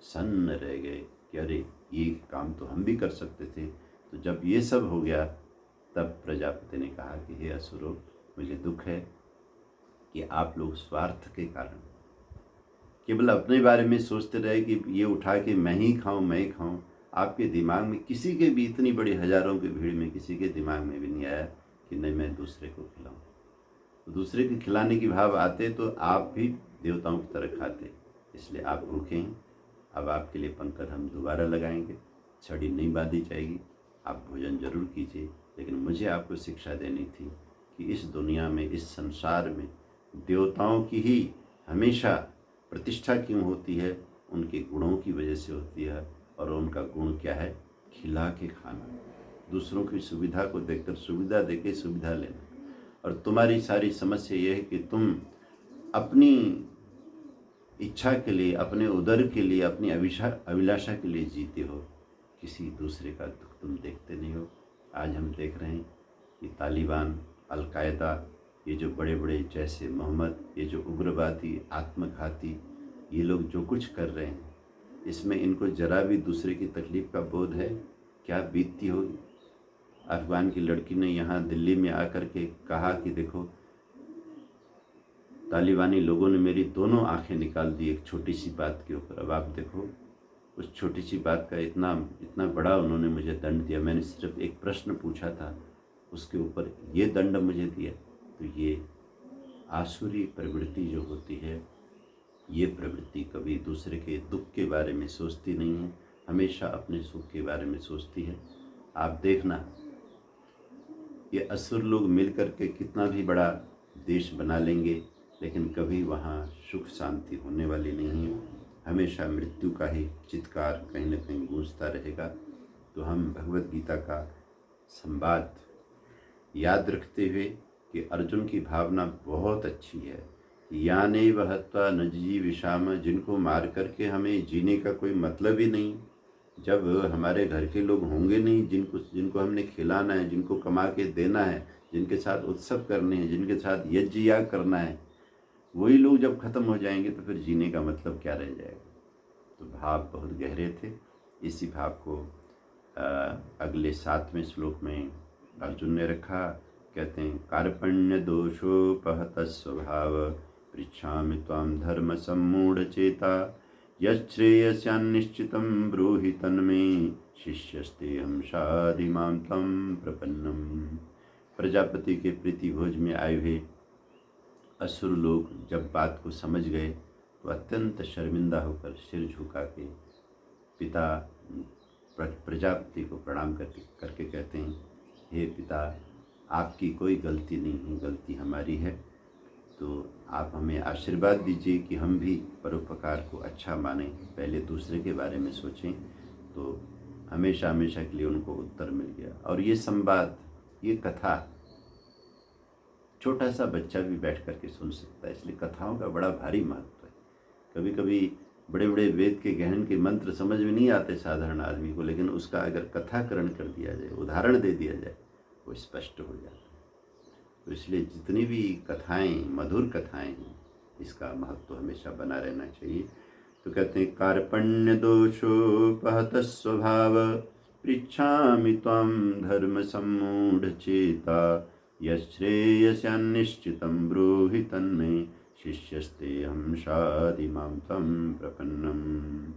S1: सन्न रह गए कि अरे, ये काम तो हम भी कर सकते थे। तो जब ये सब हो गया, तब प्रजापति ने कहा कि हे असुरों, मुझे दुख है कि आप लोग स्वार्थ के कारण केवल अपने बारे में सोचते रहे कि ये उठा के मैं ही खाऊं। आपके दिमाग में किसी के भी, इतनी बड़ी हजारों की भीड़ में किसी के दिमाग में भी नहीं आया कि नहीं, मैं दूसरे को खिलाऊं। तो दूसरे के खिलाने की भाव आते तो आप भी देवताओं की तरह खाते। इसलिए आप भूखे हैं। अब आपके लिए पंक्ति हम दोबारा लगाएंगे, छड़ी नहीं बांधी जाएगी। आप भोजन जरूर कीजिए, लेकिन मुझे आपको शिक्षा देनी थी कि इस दुनिया में, इस संसार में देवताओं की ही हमेशा प्रतिष्ठा क्यों होती है? उनके गुणों की वजह से होती है। और उनका गुण क्या है? खिला के खाना, दूसरों की सुविधा को देखकर सुविधा देके सुविधा लेना। और तुम्हारी सारी समस्या यह है कि तुम अपनी इच्छा के लिए, अपने उदर के लिए, अपनी अभिलाषा के लिए जीते हो, किसी दूसरे का दुख तुम देखते नहीं हो। आज हम देख रहे हैं कि तालिबान, अल-कायदा, ये जो बड़े बड़े जैसे मोहम्मद, ये जो उग्रवादी, आत्मघाती, ये लोग जो कुछ कर रहे हैं, इसमें इनको जरा भी दूसरे की तकलीफ़ का बोध है? क्या बीतती होगी। अफगान की लड़की ने यहाँ दिल्ली में आकर के कहा कि देखो, तालिबानी लोगों ने मेरी दोनों आंखें निकाल दी एक छोटी सी बात के ऊपर। अब आप देखो, उस छोटी सी बात का इतना बड़ा उन्होंने मुझे दंड दिया। मैंने सिर्फ एक प्रश्न पूछा था उसके ऊपर ये दंड मुझे दिया। तो ये आसुरी प्रवृत्ति जो होती है, ये प्रवृत्ति कभी दूसरे के दुख के बारे में सोचती नहीं है, हमेशा अपने सुख के बारे में सोचती है। आप देखना, ये असुर लोग मिलकर के कितना भी बड़ा देश बना लेंगे, लेकिन कभी वहाँ सुख शांति होने वाली नहीं है। हमेशा मृत्यु का ही चित्कार कहीं न कहीं गूंजता रहेगा। तो हम भगवत गीता का संवाद याद रखते हुए कि अर्जुन की भावना बहुत अच्छी है, याने वहत्वा न जीविषाम, जिनको मार करके हमें जीने का कोई मतलब ही नहीं। जब हमारे घर के लोग होंगे नहीं, जिनको हमने खिलाना है, जिनको कमा के देना है, जिनके साथ उत्सव करने हैं, जिनके साथ यज्ञ याग करना है, वही लोग जब खत्म हो जाएंगे तो फिर जीने का मतलब क्या रह जाएगा। तो भाव बहुत गहरे थे। इसी भाव को अगले 7वें श्लोक में अर्जुन ने रखा। कहते हैं, कार्पण्य दोषोपहत स्वभाव, पृच्छामि त्वां धर्म सम्मूढ़ चेता, यच्छ्रेयस्यान्निश्चितं ब्रूहि तन्मे, शिष्यस्तेऽहं शाधिमां त्वं प्रपन्नम्। प्रजापति के प्रीति भोज में आए हुए असुर लोग जब बात को समझ गए तो अत्यंत शर्मिंदा होकर सिर झुका के पिता प्रजापति को प्रणाम करके कहते हैं, हे पिता, आपकी कोई गलती नहीं है, गलती हमारी है। तो आप हमें आशीर्वाद दीजिए कि हम भी परोपकार को अच्छा मानें, पहले दूसरे के बारे में सोचें। तो हमेशा हमेशा के लिए उनको उत्तर मिल गया। और ये संवाद, ये कथा छोटा सा बच्चा भी बैठ करके सुन सकता है, इसलिए कथाओं का बड़ा भारी महत्व है। कभी कभी बड़े बड़े वेद के गहन के मंत्र समझ में नहीं आते साधारण आदमी को, लेकिन उसका अगर कथाकरण कर दिया जाए, उदाहरण दे दिया जाए, वो स्पष्ट हो जाता है। तो इसलिए जितनी भी कथाएं, मधुर कथाएं हैं, इसका महत्व हमेशा बना रहना चाहिए। तो कहते हैं, कार्पण्य दोषोपहत स्वभाव, पृच्छामि त्वां धर्म सम्मूढ़ चेता, यच्छ्रेयस्यान्निश्चितं ब्रूहि तन्मे, शिष्यस्तेऽहं शाधिमां त्वं प्रपन्नम्।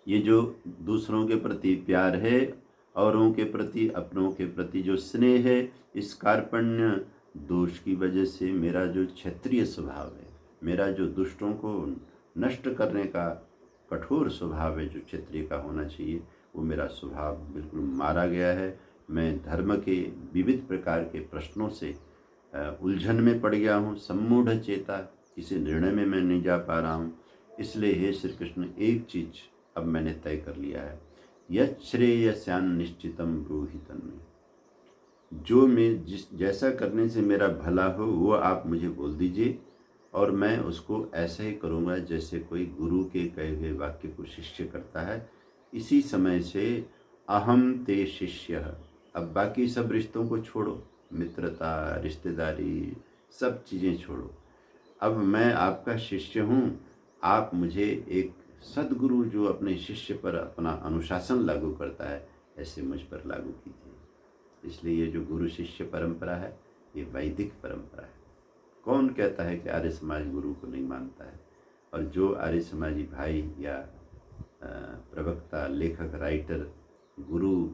S1: ये जो दूसरों के प्रति प्यार है, औरों के प्रति, अपनों के प्रति जो स्नेह है, इस कार्पण्य दोष की वजह से मेरा जो क्षत्रिय स्वभाव है, मेरा जो दुष्टों को नष्ट करने का कठोर स्वभाव है, जो क्षत्रिय का होना चाहिए, वो मेरा स्वभाव बिल्कुल मारा गया है। मैं धर्म के विविध प्रकार के प्रश्नों से उलझन में पड़ गया हूँ। सम्मूढ़ चेता, किसी निर्णय में मैं नहीं जा पा रहा हूँ। इसलिए हे श्री कृष्ण, एक चीज़ अब मैंने तय कर लिया है, यच्छ्रेयस्यान्निश्चितं ब्रूहि तन्मे, जो मैं जैसा करने से मेरा भला हो वो आप मुझे बोल दीजिए, और मैं उसको ऐसा ही करूँगा जैसे कोई गुरु के कहे हुए वाक्य को शिष्य करता है। इसी समय से अहम ते शिष्य। अब बाकी सब रिश्तों को छोड़ो, मित्रता, रिश्तेदारी, सब चीज़ें छोड़ो। अब मैं आपका शिष्य हूँ। आप मुझे एक सद्गुरु जो अपने शिष्य पर अपना अनुशासन लागू करता है, ऐसे मुझ पर लागू कीजिए। इसलिए ये जो गुरु शिष्य परंपरा है, ये वैदिक परंपरा है। कौन कहता है कि आर्य समाज गुरु को नहीं मानता है? और जो आर्य समाजी भाई या प्रवक्ता, लेखक, राइटर गुरु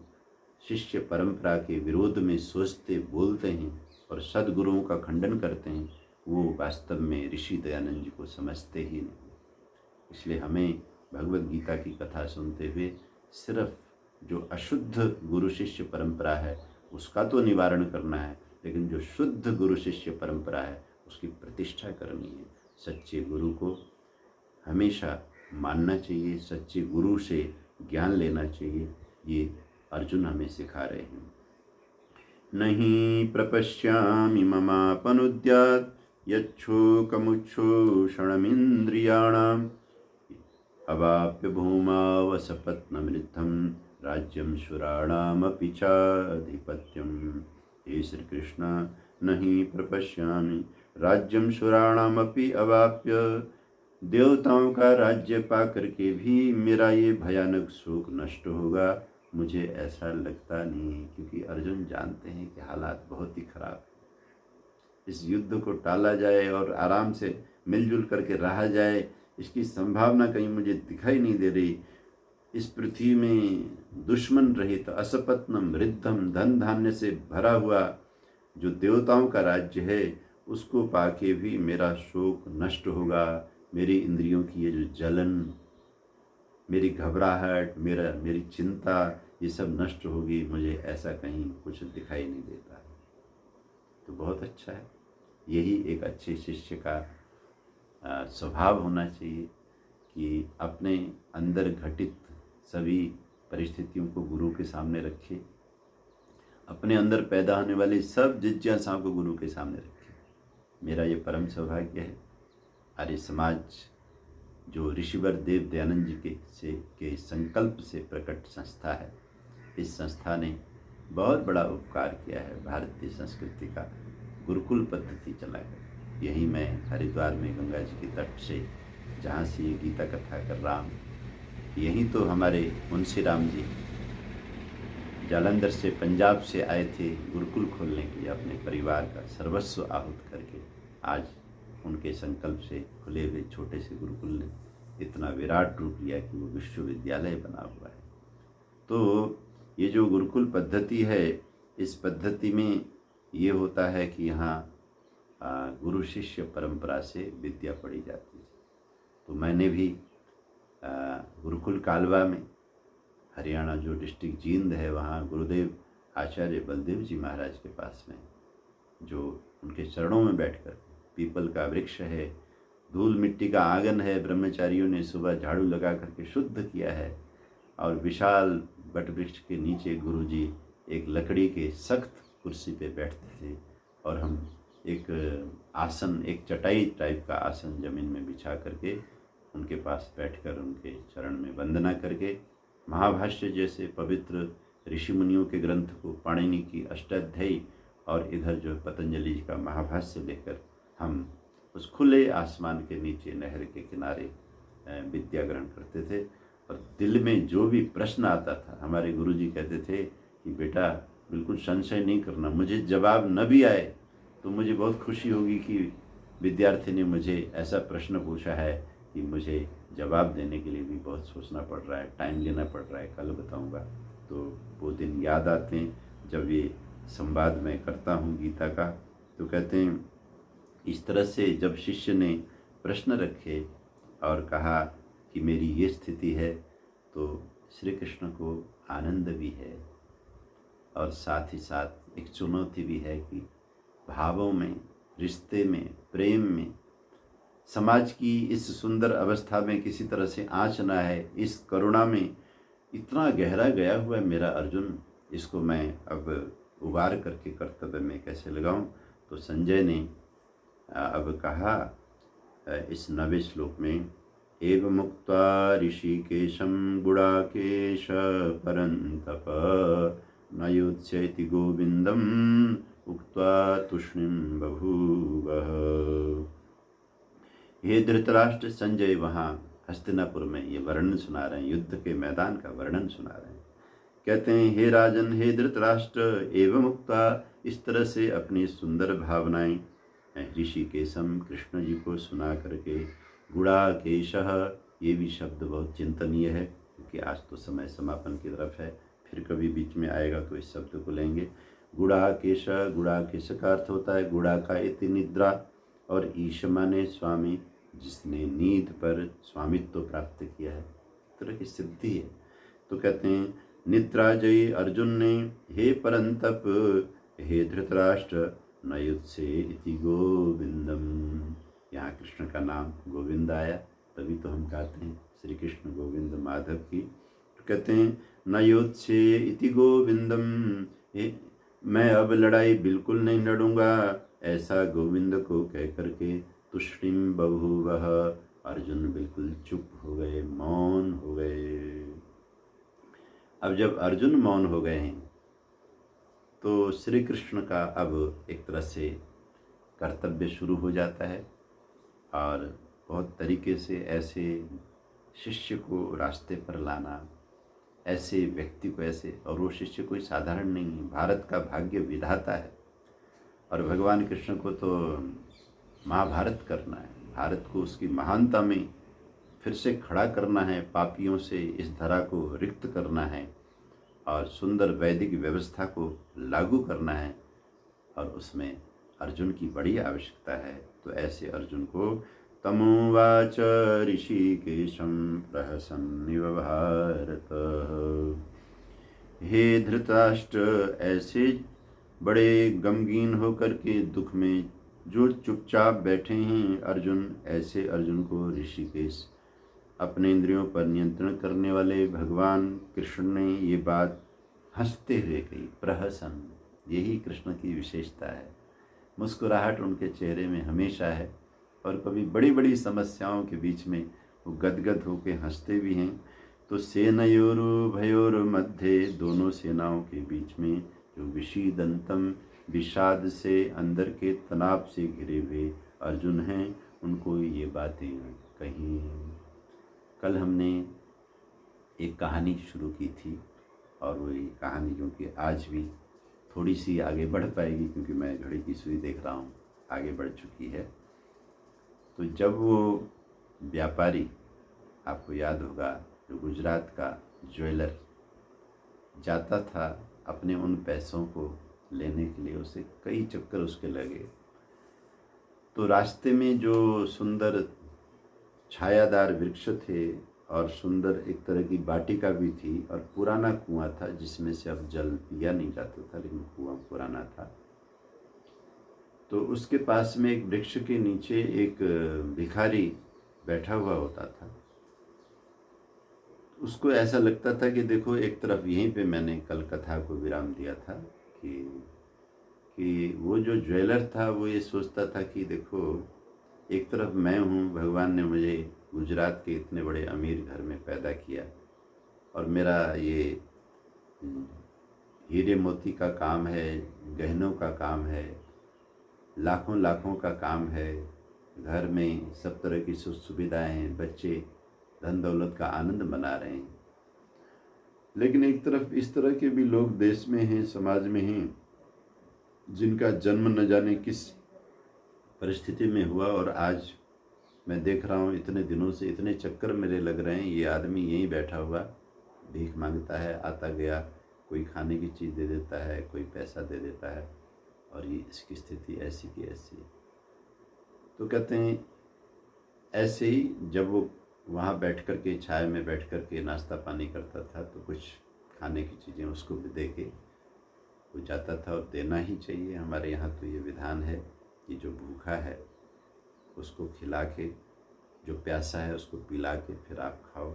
S1: शिष्य परंपरा के विरोध में सोचते, बोलते हैं और सद्गुरुओं का खंडन करते हैं, वो वास्तव में ऋषि दयानंद जी को समझते ही नहीं। इसलिए हमें भगवत गीता की कथा सुनते हुए सिर्फ जो अशुद्ध गुरु शिष्य परंपरा है उसका तो निवारण करना है, लेकिन जो शुद्ध गुरु शिष्य परंपरा है उसकी प्रतिष्ठा करनी है। सच्चे गुरु को हमेशा मानना चाहिए, सच्चे गुरु से ज्ञान लेना चाहिए। ये अर्जुन हमें सिखा रहे हैं। नहीं प्रपश्यामि ममापनुद्यात्, यच्छोकमुच्छोषणमिन्द्रियाणाम्, अवाप्य भूमावसपत्नमृद्धं, राज्यं शुराणामपि चाधिपत्यम्। हे श्री कृष्ण, नहीं प्रपश्यामि राज्यं शुराणामपि अवाप्य, देवताओं का राज्य पा करके भी मेरा ये भयानक शोक नष्ट होगा, मुझे ऐसा लगता नहीं है। क्योंकि अर्जुन जानते हैं कि हालात बहुत ही खराब है। इस युद्ध को टाला जाए और आराम से मिलजुल करके रहा जाए, इसकी संभावना कहीं मुझे दिखाई नहीं दे रही। इस पृथ्वी में दुश्मन रहित असपत्नम रिद्धम धन धान्य से भरा हुआ जो देवताओं का राज्य है उसको पाके भी मेरा शोक नष्ट होगा। मेरी इंद्रियों की ये जो जलन, मेरी घबराहट, मेरी चिंता, ये सब नष्ट होगी। मुझे ऐसा कहीं कुछ दिखाई नहीं देता है। तो बहुत अच्छा है। यही एक अच्छे शिष्य का स्वभाव होना चाहिए कि अपने अंदर घटित सभी परिस्थितियों को गुरु के सामने रखे, अपने अंदर पैदा होने वाली सब जिज्ञासाओं को गुरु के सामने रखे। मेरा ये परम सौभाग्य है। आर्य समाज जो ऋषिवर देव दयानंद जी के संकल्प से प्रकट संस्था है, इस संस्था ने बहुत बड़ा उपकार किया है। भारतीय संस्कृति का गुरुकुल पद्धति चला है। यही मैं हरिद्वार में गंगा जी के तट से, जहाँ से ये गीता कथा कर रहा हूँ, यहीं तो हमारे मुंशी राम जी जालंधर से, पंजाब से आए थे गुरुकुल खोलने के लिए, अपने परिवार का सर्वस्व आहूत करके। आज उनके संकल्प से खुले हुए छोटे से गुरुकुल ने इतना विराट रूप लिया कि वो विश्वविद्यालय बना हुआ है। तो ये जो गुरुकुल पद्धति है, इस पद्धति में ये होता है कि यहाँ गुरु शिष्य परंपरा से विद्या पढ़ी जाती है। तो मैंने भी गुरुकुल कालवा में, हरियाणा जो डिस्ट्रिक्ट जींद है, वहाँ गुरुदेव आचार्य बलदेव जी महाराज के पास में, जो उनके चरणों में बैठकर, पीपल का वृक्ष है, धूल मिट्टी का आंगन है, ब्रह्मचारियों ने सुबह झाड़ू लगा करके शुद्ध किया है, और विशाल बट वृक्ष के नीचे गुरुजी एक लकड़ी के सख्त कुर्सी पे बैठते थे, और हम एक आसन, एक चटाई टाइप का आसन जमीन में बिछा करके उनके पास बैठकर उनके चरण में वंदना करके महाभाष्य जैसे पवित्र ऋषि मुनियों के ग्रंथ को, पाणिनि की अष्टाध्यायी और इधर जो पतंजलि जी का महाभाष्य लेकर हम उस खुले आसमान के नीचे नहर के किनारे विद्या ग्रहण करते थे। और दिल में जो भी प्रश्न आता था, हमारे गुरुजी कहते थे कि बेटा बिल्कुल संशय नहीं करना, मुझे जवाब न भी आए तो मुझे बहुत खुशी होगी कि विद्यार्थी ने मुझे ऐसा प्रश्न पूछा है कि मुझे जवाब देने के लिए भी बहुत सोचना पड़ रहा है, टाइम लेना पड़ रहा है, कल बताऊंगा। तो वो दिन याद आते हैं जब ये संवाद मैं करता हूँ गीता का। तो कहते हैं इस तरह से जब शिष्य ने प्रश्न रखे और कहा कि मेरी ये स्थिति है, तो श्री कृष्ण को आनंद भी है और साथ ही साथ एक चुनौती भी है कि भावों में, रिश्ते में, प्रेम में, समाज की इस सुंदर अवस्था में किसी तरह से आँच ना है। इस करुणा में इतना गहरा गया हुआ है मेरा अर्जुन, इसको मैं अब उबार करके कर्तव्य में कैसे लगाऊं। तो संजय ने अब कहा इस 9वें श्लोक में, एव मुक्त्वा ऋषिकेशं गुडाकेश परन्तप न युत्स्यति गोविंदम उक्त्वा तूष्णीं बभूवः। हे धृतराष्ट्र, संजय वहाँ हस्तिनापुर में ये वर्णन सुना रहे हैं, युद्ध के मैदान का वर्णन सुना रहे हैं। कहते हैं हे राजन, हे धृतराष्ट्र, एवं मुक्ता, इस तरह से अपनी सुंदर भावनाएं ऋषिकेशम, कृष्ण जी को सुना करके, गुड़ाकेशः, ये भी शब्द बहुत चिंतनीय है क्योंकि आज तो समय समापन की तरफ है, फिर कभी बीच में आएगा तो इस शब्द को लेंगे। गुड़ाकेश, गुड़ाकेश का अर्थ होता है गुड़ा का इति निद्रा, और ईश माने स्वामी, जिसने नींद पर स्वामित्व प्राप्त किया है, तरह की सिद्धि है। तो कहते हैं निद्रा जयी अर्जुन ने, हे परंतप, हे धृतराष्ट्र, न युत्से इति गोविंदम। यहाँ कृष्ण का नाम गोविंद आया, तभी तो हम कहते हैं श्री कृष्ण गोविंद माधव की। तो कहते हैं न युत्से इति गोविंदम, मैं अब लड़ाई बिल्कुल नहीं लड़ूंगा, ऐसा गोविंद को कह करके तुष्णीं बभूवः, अर्जुन बिल्कुल चुप हो गए, मौन हो गए। अब जब अर्जुन मौन हो गए हैं तो श्री कृष्ण का अब एक तरह से कर्तव्य शुरू हो जाता है, और बहुत तरीके से ऐसे शिष्य को रास्ते पर लाना, ऐसे व्यक्ति को ऐसे, और वो शिष्य कोई साधारण नहीं है, भारत का भाग्य विधाता है। और भगवान कृष्ण को तो महाभारत करना है, भारत को उसकी महानता में फिर से खड़ा करना है, पापियों से इस धरा को रिक्त करना है और सुंदर वैदिक व्यवस्था को लागू करना है, और उसमें अर्जुन की बड़ी आवश्यकता है। तो ऐसे अर्जुन को तमुवाच ऋषिकेशं प्रहसन्निव भारत, हे धृतराष्ट्र, ऐसे बड़े गमगीन होकर के दुख में जो चुपचाप बैठे हैं अर्जुन, ऐसे अर्जुन को ऋषिकेश अपने इंद्रियों पर नियंत्रण करने वाले भगवान कृष्ण ने ये बात हंसते हुए कही। प्रहसन, यही कृष्ण की विशेषता है। मुस्कुराहट उनके चेहरे में हमेशा है, और कभी बड़ी बड़ी समस्याओं के बीच में वो गदगद होकर हंसते भी हैं। तो सेनयोरुभयोर मध्य, दोनों सेनाओं के बीच में जो विषीदंतम, विषाद से, अंदर के तनाव से घिरे हुए अर्जुन हैं, उनको ये बातें कही। कल हमने एक कहानी शुरू की थी, और वही कहानी जो कि आज भी थोड़ी सी आगे बढ़ पाएगी, क्योंकि मैं घड़ी की सुई देख रहा हूँ आगे बढ़ चुकी है। तो जब वो व्यापारी, आपको याद होगा, जो गुजरात का ज्वेलर जाता था अपने उन पैसों को लेने के लिए, उसे कई चक्कर उसके लगे। तो रास्ते में जो सुंदर छायादार वृक्ष थे और सुंदर एक तरह की वाटिका भी थी, और पुराना कुआं था जिसमें से अब जल पिया नहीं जाता था, लेकिन कुआं पुराना था। तो उसके पास में एक वृक्ष के नीचे एक भिखारी बैठा हुआ होता था। उसको ऐसा लगता था कि देखो, एक तरफ यहीं पे मैंने कल कथा को विराम दिया था कि वो जो ज्वेलर था वो ये सोचता था कि देखो, एक तरफ मैं हूँ, भगवान ने मुझे गुजरात के इतने बड़े अमीर घर में पैदा किया, और मेरा ये हीरे मोती का काम है, गहनों का काम है, लाखों लाखों का काम है, घर में सब तरह की सुख सुविधाएं हैं, बच्चे धन दौलत का आनंद मना रहे हैं। लेकिन एक तरफ इस तरह के भी लोग देश में हैं, समाज में हैं, जिनका जन्म न जाने किस परिस्थिति में हुआ, और आज मैं देख रहा हूँ इतने दिनों से इतने चक्कर मेरे लग रहे हैं। ये आदमी यहीं बैठा हुआ भीख मांगता है, आता गया, कोई खाने की चीज़ दे देता है, कोई पैसा दे देता है, और ये इसकी स्थिति ऐसी की ऐसी। तो कहते हैं ऐसे ही जब वो वहाँ बैठ कर के, छाया में बैठ कर के नाश्ता पानी करता था, तो कुछ खाने की चीज़ें उसको भी दे के वो जाता था, और देना ही चाहिए। हमारे यहाँ तो ये विधान है कि जो भूखा है उसको खिला के, जो प्यासा है उसको पिला के फिर आप खाओ।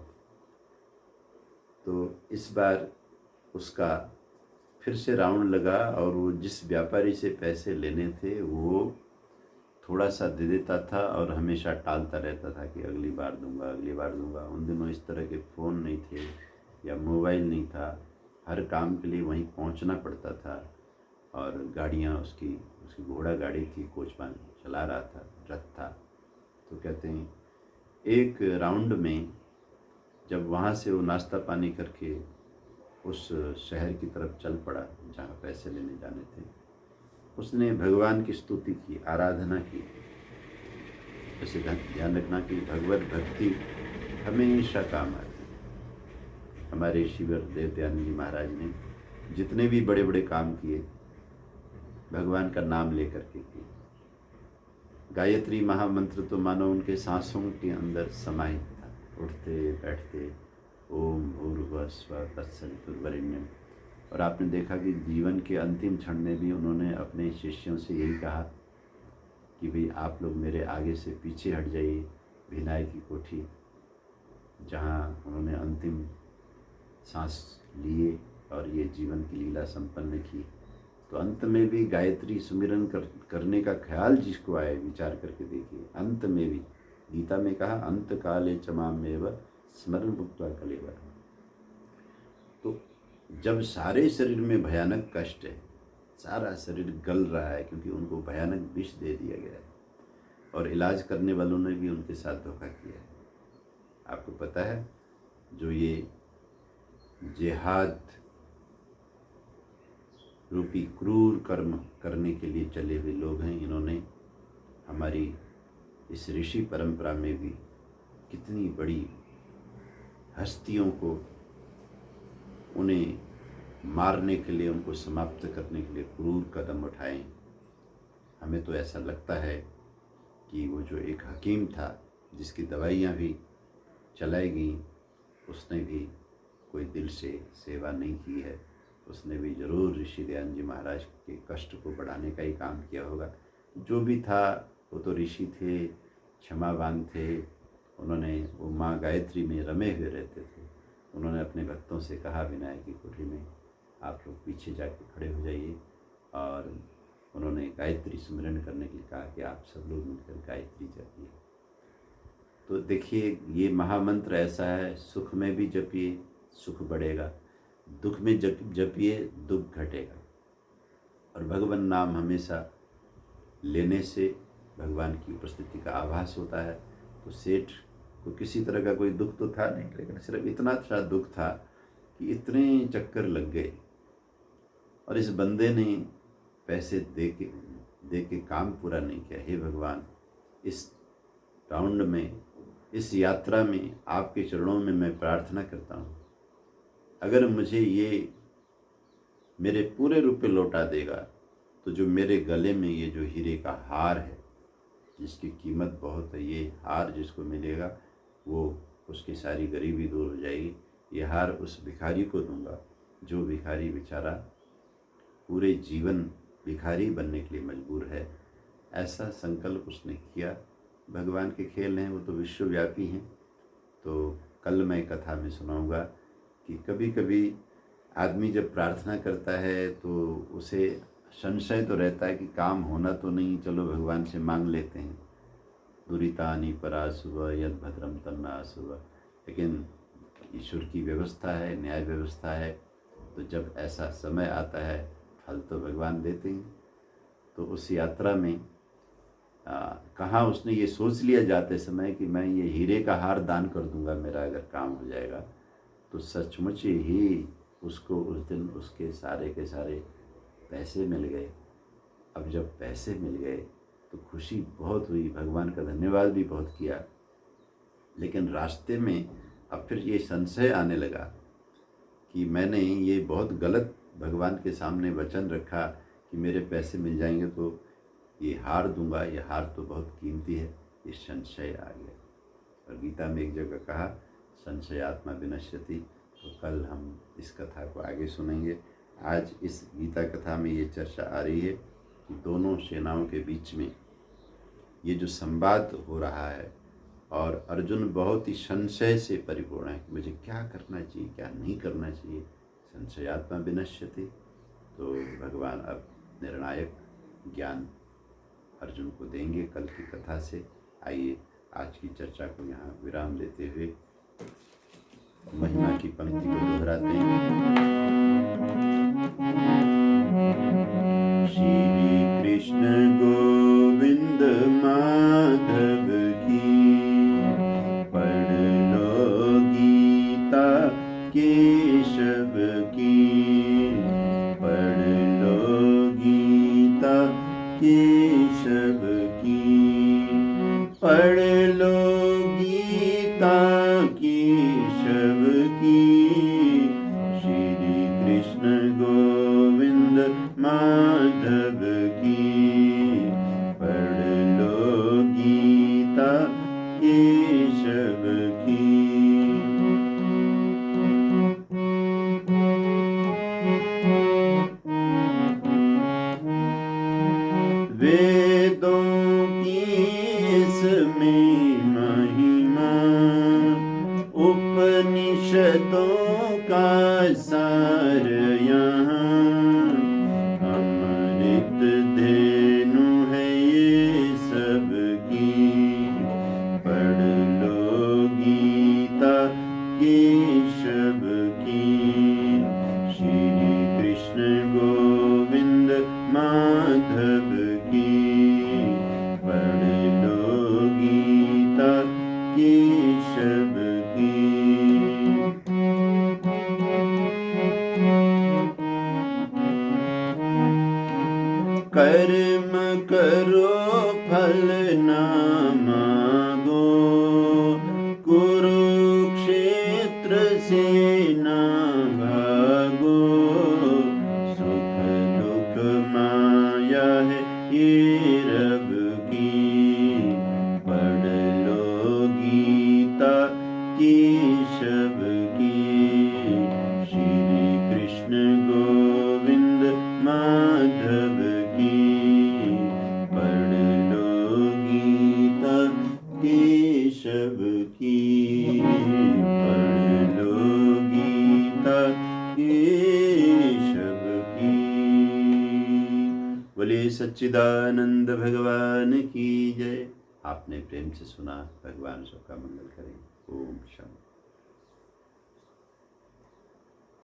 S1: तो इस बार उसका फिर से राउंड लगा, और वो जिस व्यापारी से पैसे लेने थे वो थोड़ा सा दे देता था, और हमेशा टालता रहता था कि अगली बार दूंगा, अगली बार दूंगा। उन दिनों इस तरह के फ़ोन नहीं थे या मोबाइल नहीं था, हर काम के लिए वहीं पहुंचना पड़ता था, और गाड़ियां उसकी घोड़ा गाड़ी थी, कोचवान चला रहा था, रथ था। तो कहते हैं एक राउंड में जब वहाँ से वो नाश्ता पानी करके उस शहर की तरफ चल पड़ा जहाँ पैसे लेने जाने थे, उसने भगवान की स्तुति की, आराधना की। जैसे ध्यान रखना कि भगवत भक्ति हमेशा काम आती है। हमारे ईश्वर देवदयानंद जी महाराज ने जितने भी बड़े बड़े काम किए, भगवान का नाम लेकर के किए। गायत्री महामंत्र तो मानो उनके सांसों के अंदर समाहित था, उठते बैठते ओम भूर्भुवः स्वः तत्सवितुर्वरेण्यम। और आपने देखा कि जीवन के अंतिम क्षण में भी उन्होंने अपने शिष्यों से यही कहा कि भाई आप लोग मेरे आगे से पीछे हट जाइए। भिनाई की कोठी, जहाँ उन्होंने अंतिम सांस लिए और ये जीवन की लीला संपन्न की। तो अंत में भी गायत्री सुमिरन करने का ख्याल जिसको आए, विचार करके देखिए। अंत में भी गीता में कहा अंत काले चमामेव स्मरण भुक्त्वा कलेवर। तो जब सारे शरीर में भयानक कष्ट है, सारा शरीर गल रहा है क्योंकि उनको भयानक विष दे दिया गया है, और इलाज करने वालों ने भी उनके साथ धोखा किया है। आपको पता है, जो ये जिहाद रूपी क्रूर कर्म करने के लिए चले हुए लोग हैं, इन्होंने हमारी इस ऋषि परंपरा में भी कितनी बड़ी हस्तियों को, उन्हें मारने के लिए, उनको समाप्त करने के लिए क्रूर कदम उठाए। हमें तो ऐसा लगता है कि वो जो एक हकीम था जिसकी दवाइयाँ भी चलाई गई, उसने भी कोई दिल से सेवा नहीं की है। उसने भी ज़रूर ऋषि दयानंद जी महाराज के कष्ट को बढ़ाने का ही काम किया होगा। जो भी था वो तो ऋषि थे, क्षमावान थे। उन्होंने वो माँ गायत्री में रमे हुए रहते थे। उन्होंने अपने भक्तों से कहा विनायक की कुटी में आप लोग पीछे जाके खड़े हो जाइए, और उन्होंने गायत्री स्मरण करने के लिए कहा कि आप सब लोग मिलकर गायत्री जपिए। तो देखिए, ये महामंत्र ऐसा है, सुख में भी जपिए सुख बढ़ेगा, दुख में जपिए दुख घटेगा। और भगवान नाम हमेशा लेने से भगवान की उपस्थिति का आभास होता है। तो सेठ को किसी तरह का कोई दुख तो था नहीं, लेकिन सिर्फ इतना सा दुख था कि इतने चक्कर लग गए और इस बंदे ने पैसे दे के काम पूरा नहीं किया। हे भगवान, इस राउंड में, इस यात्रा में आपके चरणों में मैं प्रार्थना करता हूँ, अगर मुझे ये मेरे पूरे रुपए लौटा देगा तो जो मेरे गले में ये जो हीरे का हार है जिसकी कीमत बहुत है, ये हार जिसको मिलेगा वो उसकी सारी गरीबी दूर हो जाएगी। ये हार उस भिखारी को दूंगा जो भिखारी बेचारा पूरे जीवन भिखारी बनने के लिए मजबूर है। ऐसा संकल्प उसने किया। भगवान के खेल हैं, वो तो विश्वव्यापी हैं। तो कल मैं कथा में सुनाऊंगा कि कभी कभी आदमी जब प्रार्थना करता है तो उसे संशय तो रहता है कि काम होना तो नहीं, चलो भगवान से मांग लेते हैं। दुरितानि पराशुभ यद भद्रम तन्नाशुभ। लेकिन ईश्वर की व्यवस्था है, न्याय व्यवस्था है, तो जब ऐसा समय आता है फल तो भगवान देते हैं। तो उस यात्रा में कहाँ उसने ये सोच लिया जाते समय कि मैं ये हीरे का हार दान कर दूंगा मेरा अगर काम हो जाएगा, तो सचमुच ही उसको उस दिन उसके सारे के सारे पैसे मिल गए। अब जब पैसे मिल गए तो खुशी बहुत हुई, भगवान का धन्यवाद भी बहुत किया। लेकिन रास्ते में अब फिर ये संशय आने लगा कि मैंने ये बहुत गलत भगवान के सामने वचन रखा कि मेरे पैसे मिल जाएंगे तो ये हार दूंगा, ये हार तो बहुत कीमती है। ये संशय आ गया। और गीता में एक जगह कहा संशयात्मा विनश्यति। तो कल हम इस कथा को आगे सुनेंगे। आज इस गीता कथा में ये चर्चा आ रही है कि दोनों सेनाओं के बीच में ये जो संवाद हो रहा है और अर्जुन बहुत ही संशय से परिपूर्ण है कि मुझे क्या करना चाहिए, क्या नहीं करना चाहिए। संशयात्मा विनश्यति। तो भगवान अब निर्णायक ज्ञान अर्जुन को देंगे कल की कथा से। आइए आज की चर्चा को यहाँ विराम देते हुए महिमा की पंक्ति को दोहराते हैं। श्री कृष्ण गोविंद माधव की, पढ़ लो गीता केशव की, पढ़ लो गीता केशव की, पढ़ लो गीता केशव की। श्री कृष्ण गोविंद माधव की, पढ़ लो गीता केशव की। वेदों की इसमें महिमा, उपनिषदों का सार यहाँ, अमृत धेनु है ये सबकी। पढ़ लो गीता केशव की। श्री कृष्ण गोविंद माधव की, पढ़ लो गीता केशव की। कर्म करो फल ना मांगो, से ना भागो, सुख दुख माया है ये रब की, पढ़ लो गीता केशव की, श्री कृष्ण गोविंद माधव की, पढ़ लो गीता केशव की, पढ़ लो गीता केशव की। बोलिए सच्चिदानंद भगवान की जय। आपने प्रेम से सुना, भगवान सबका मंगल करें। ओम शांति।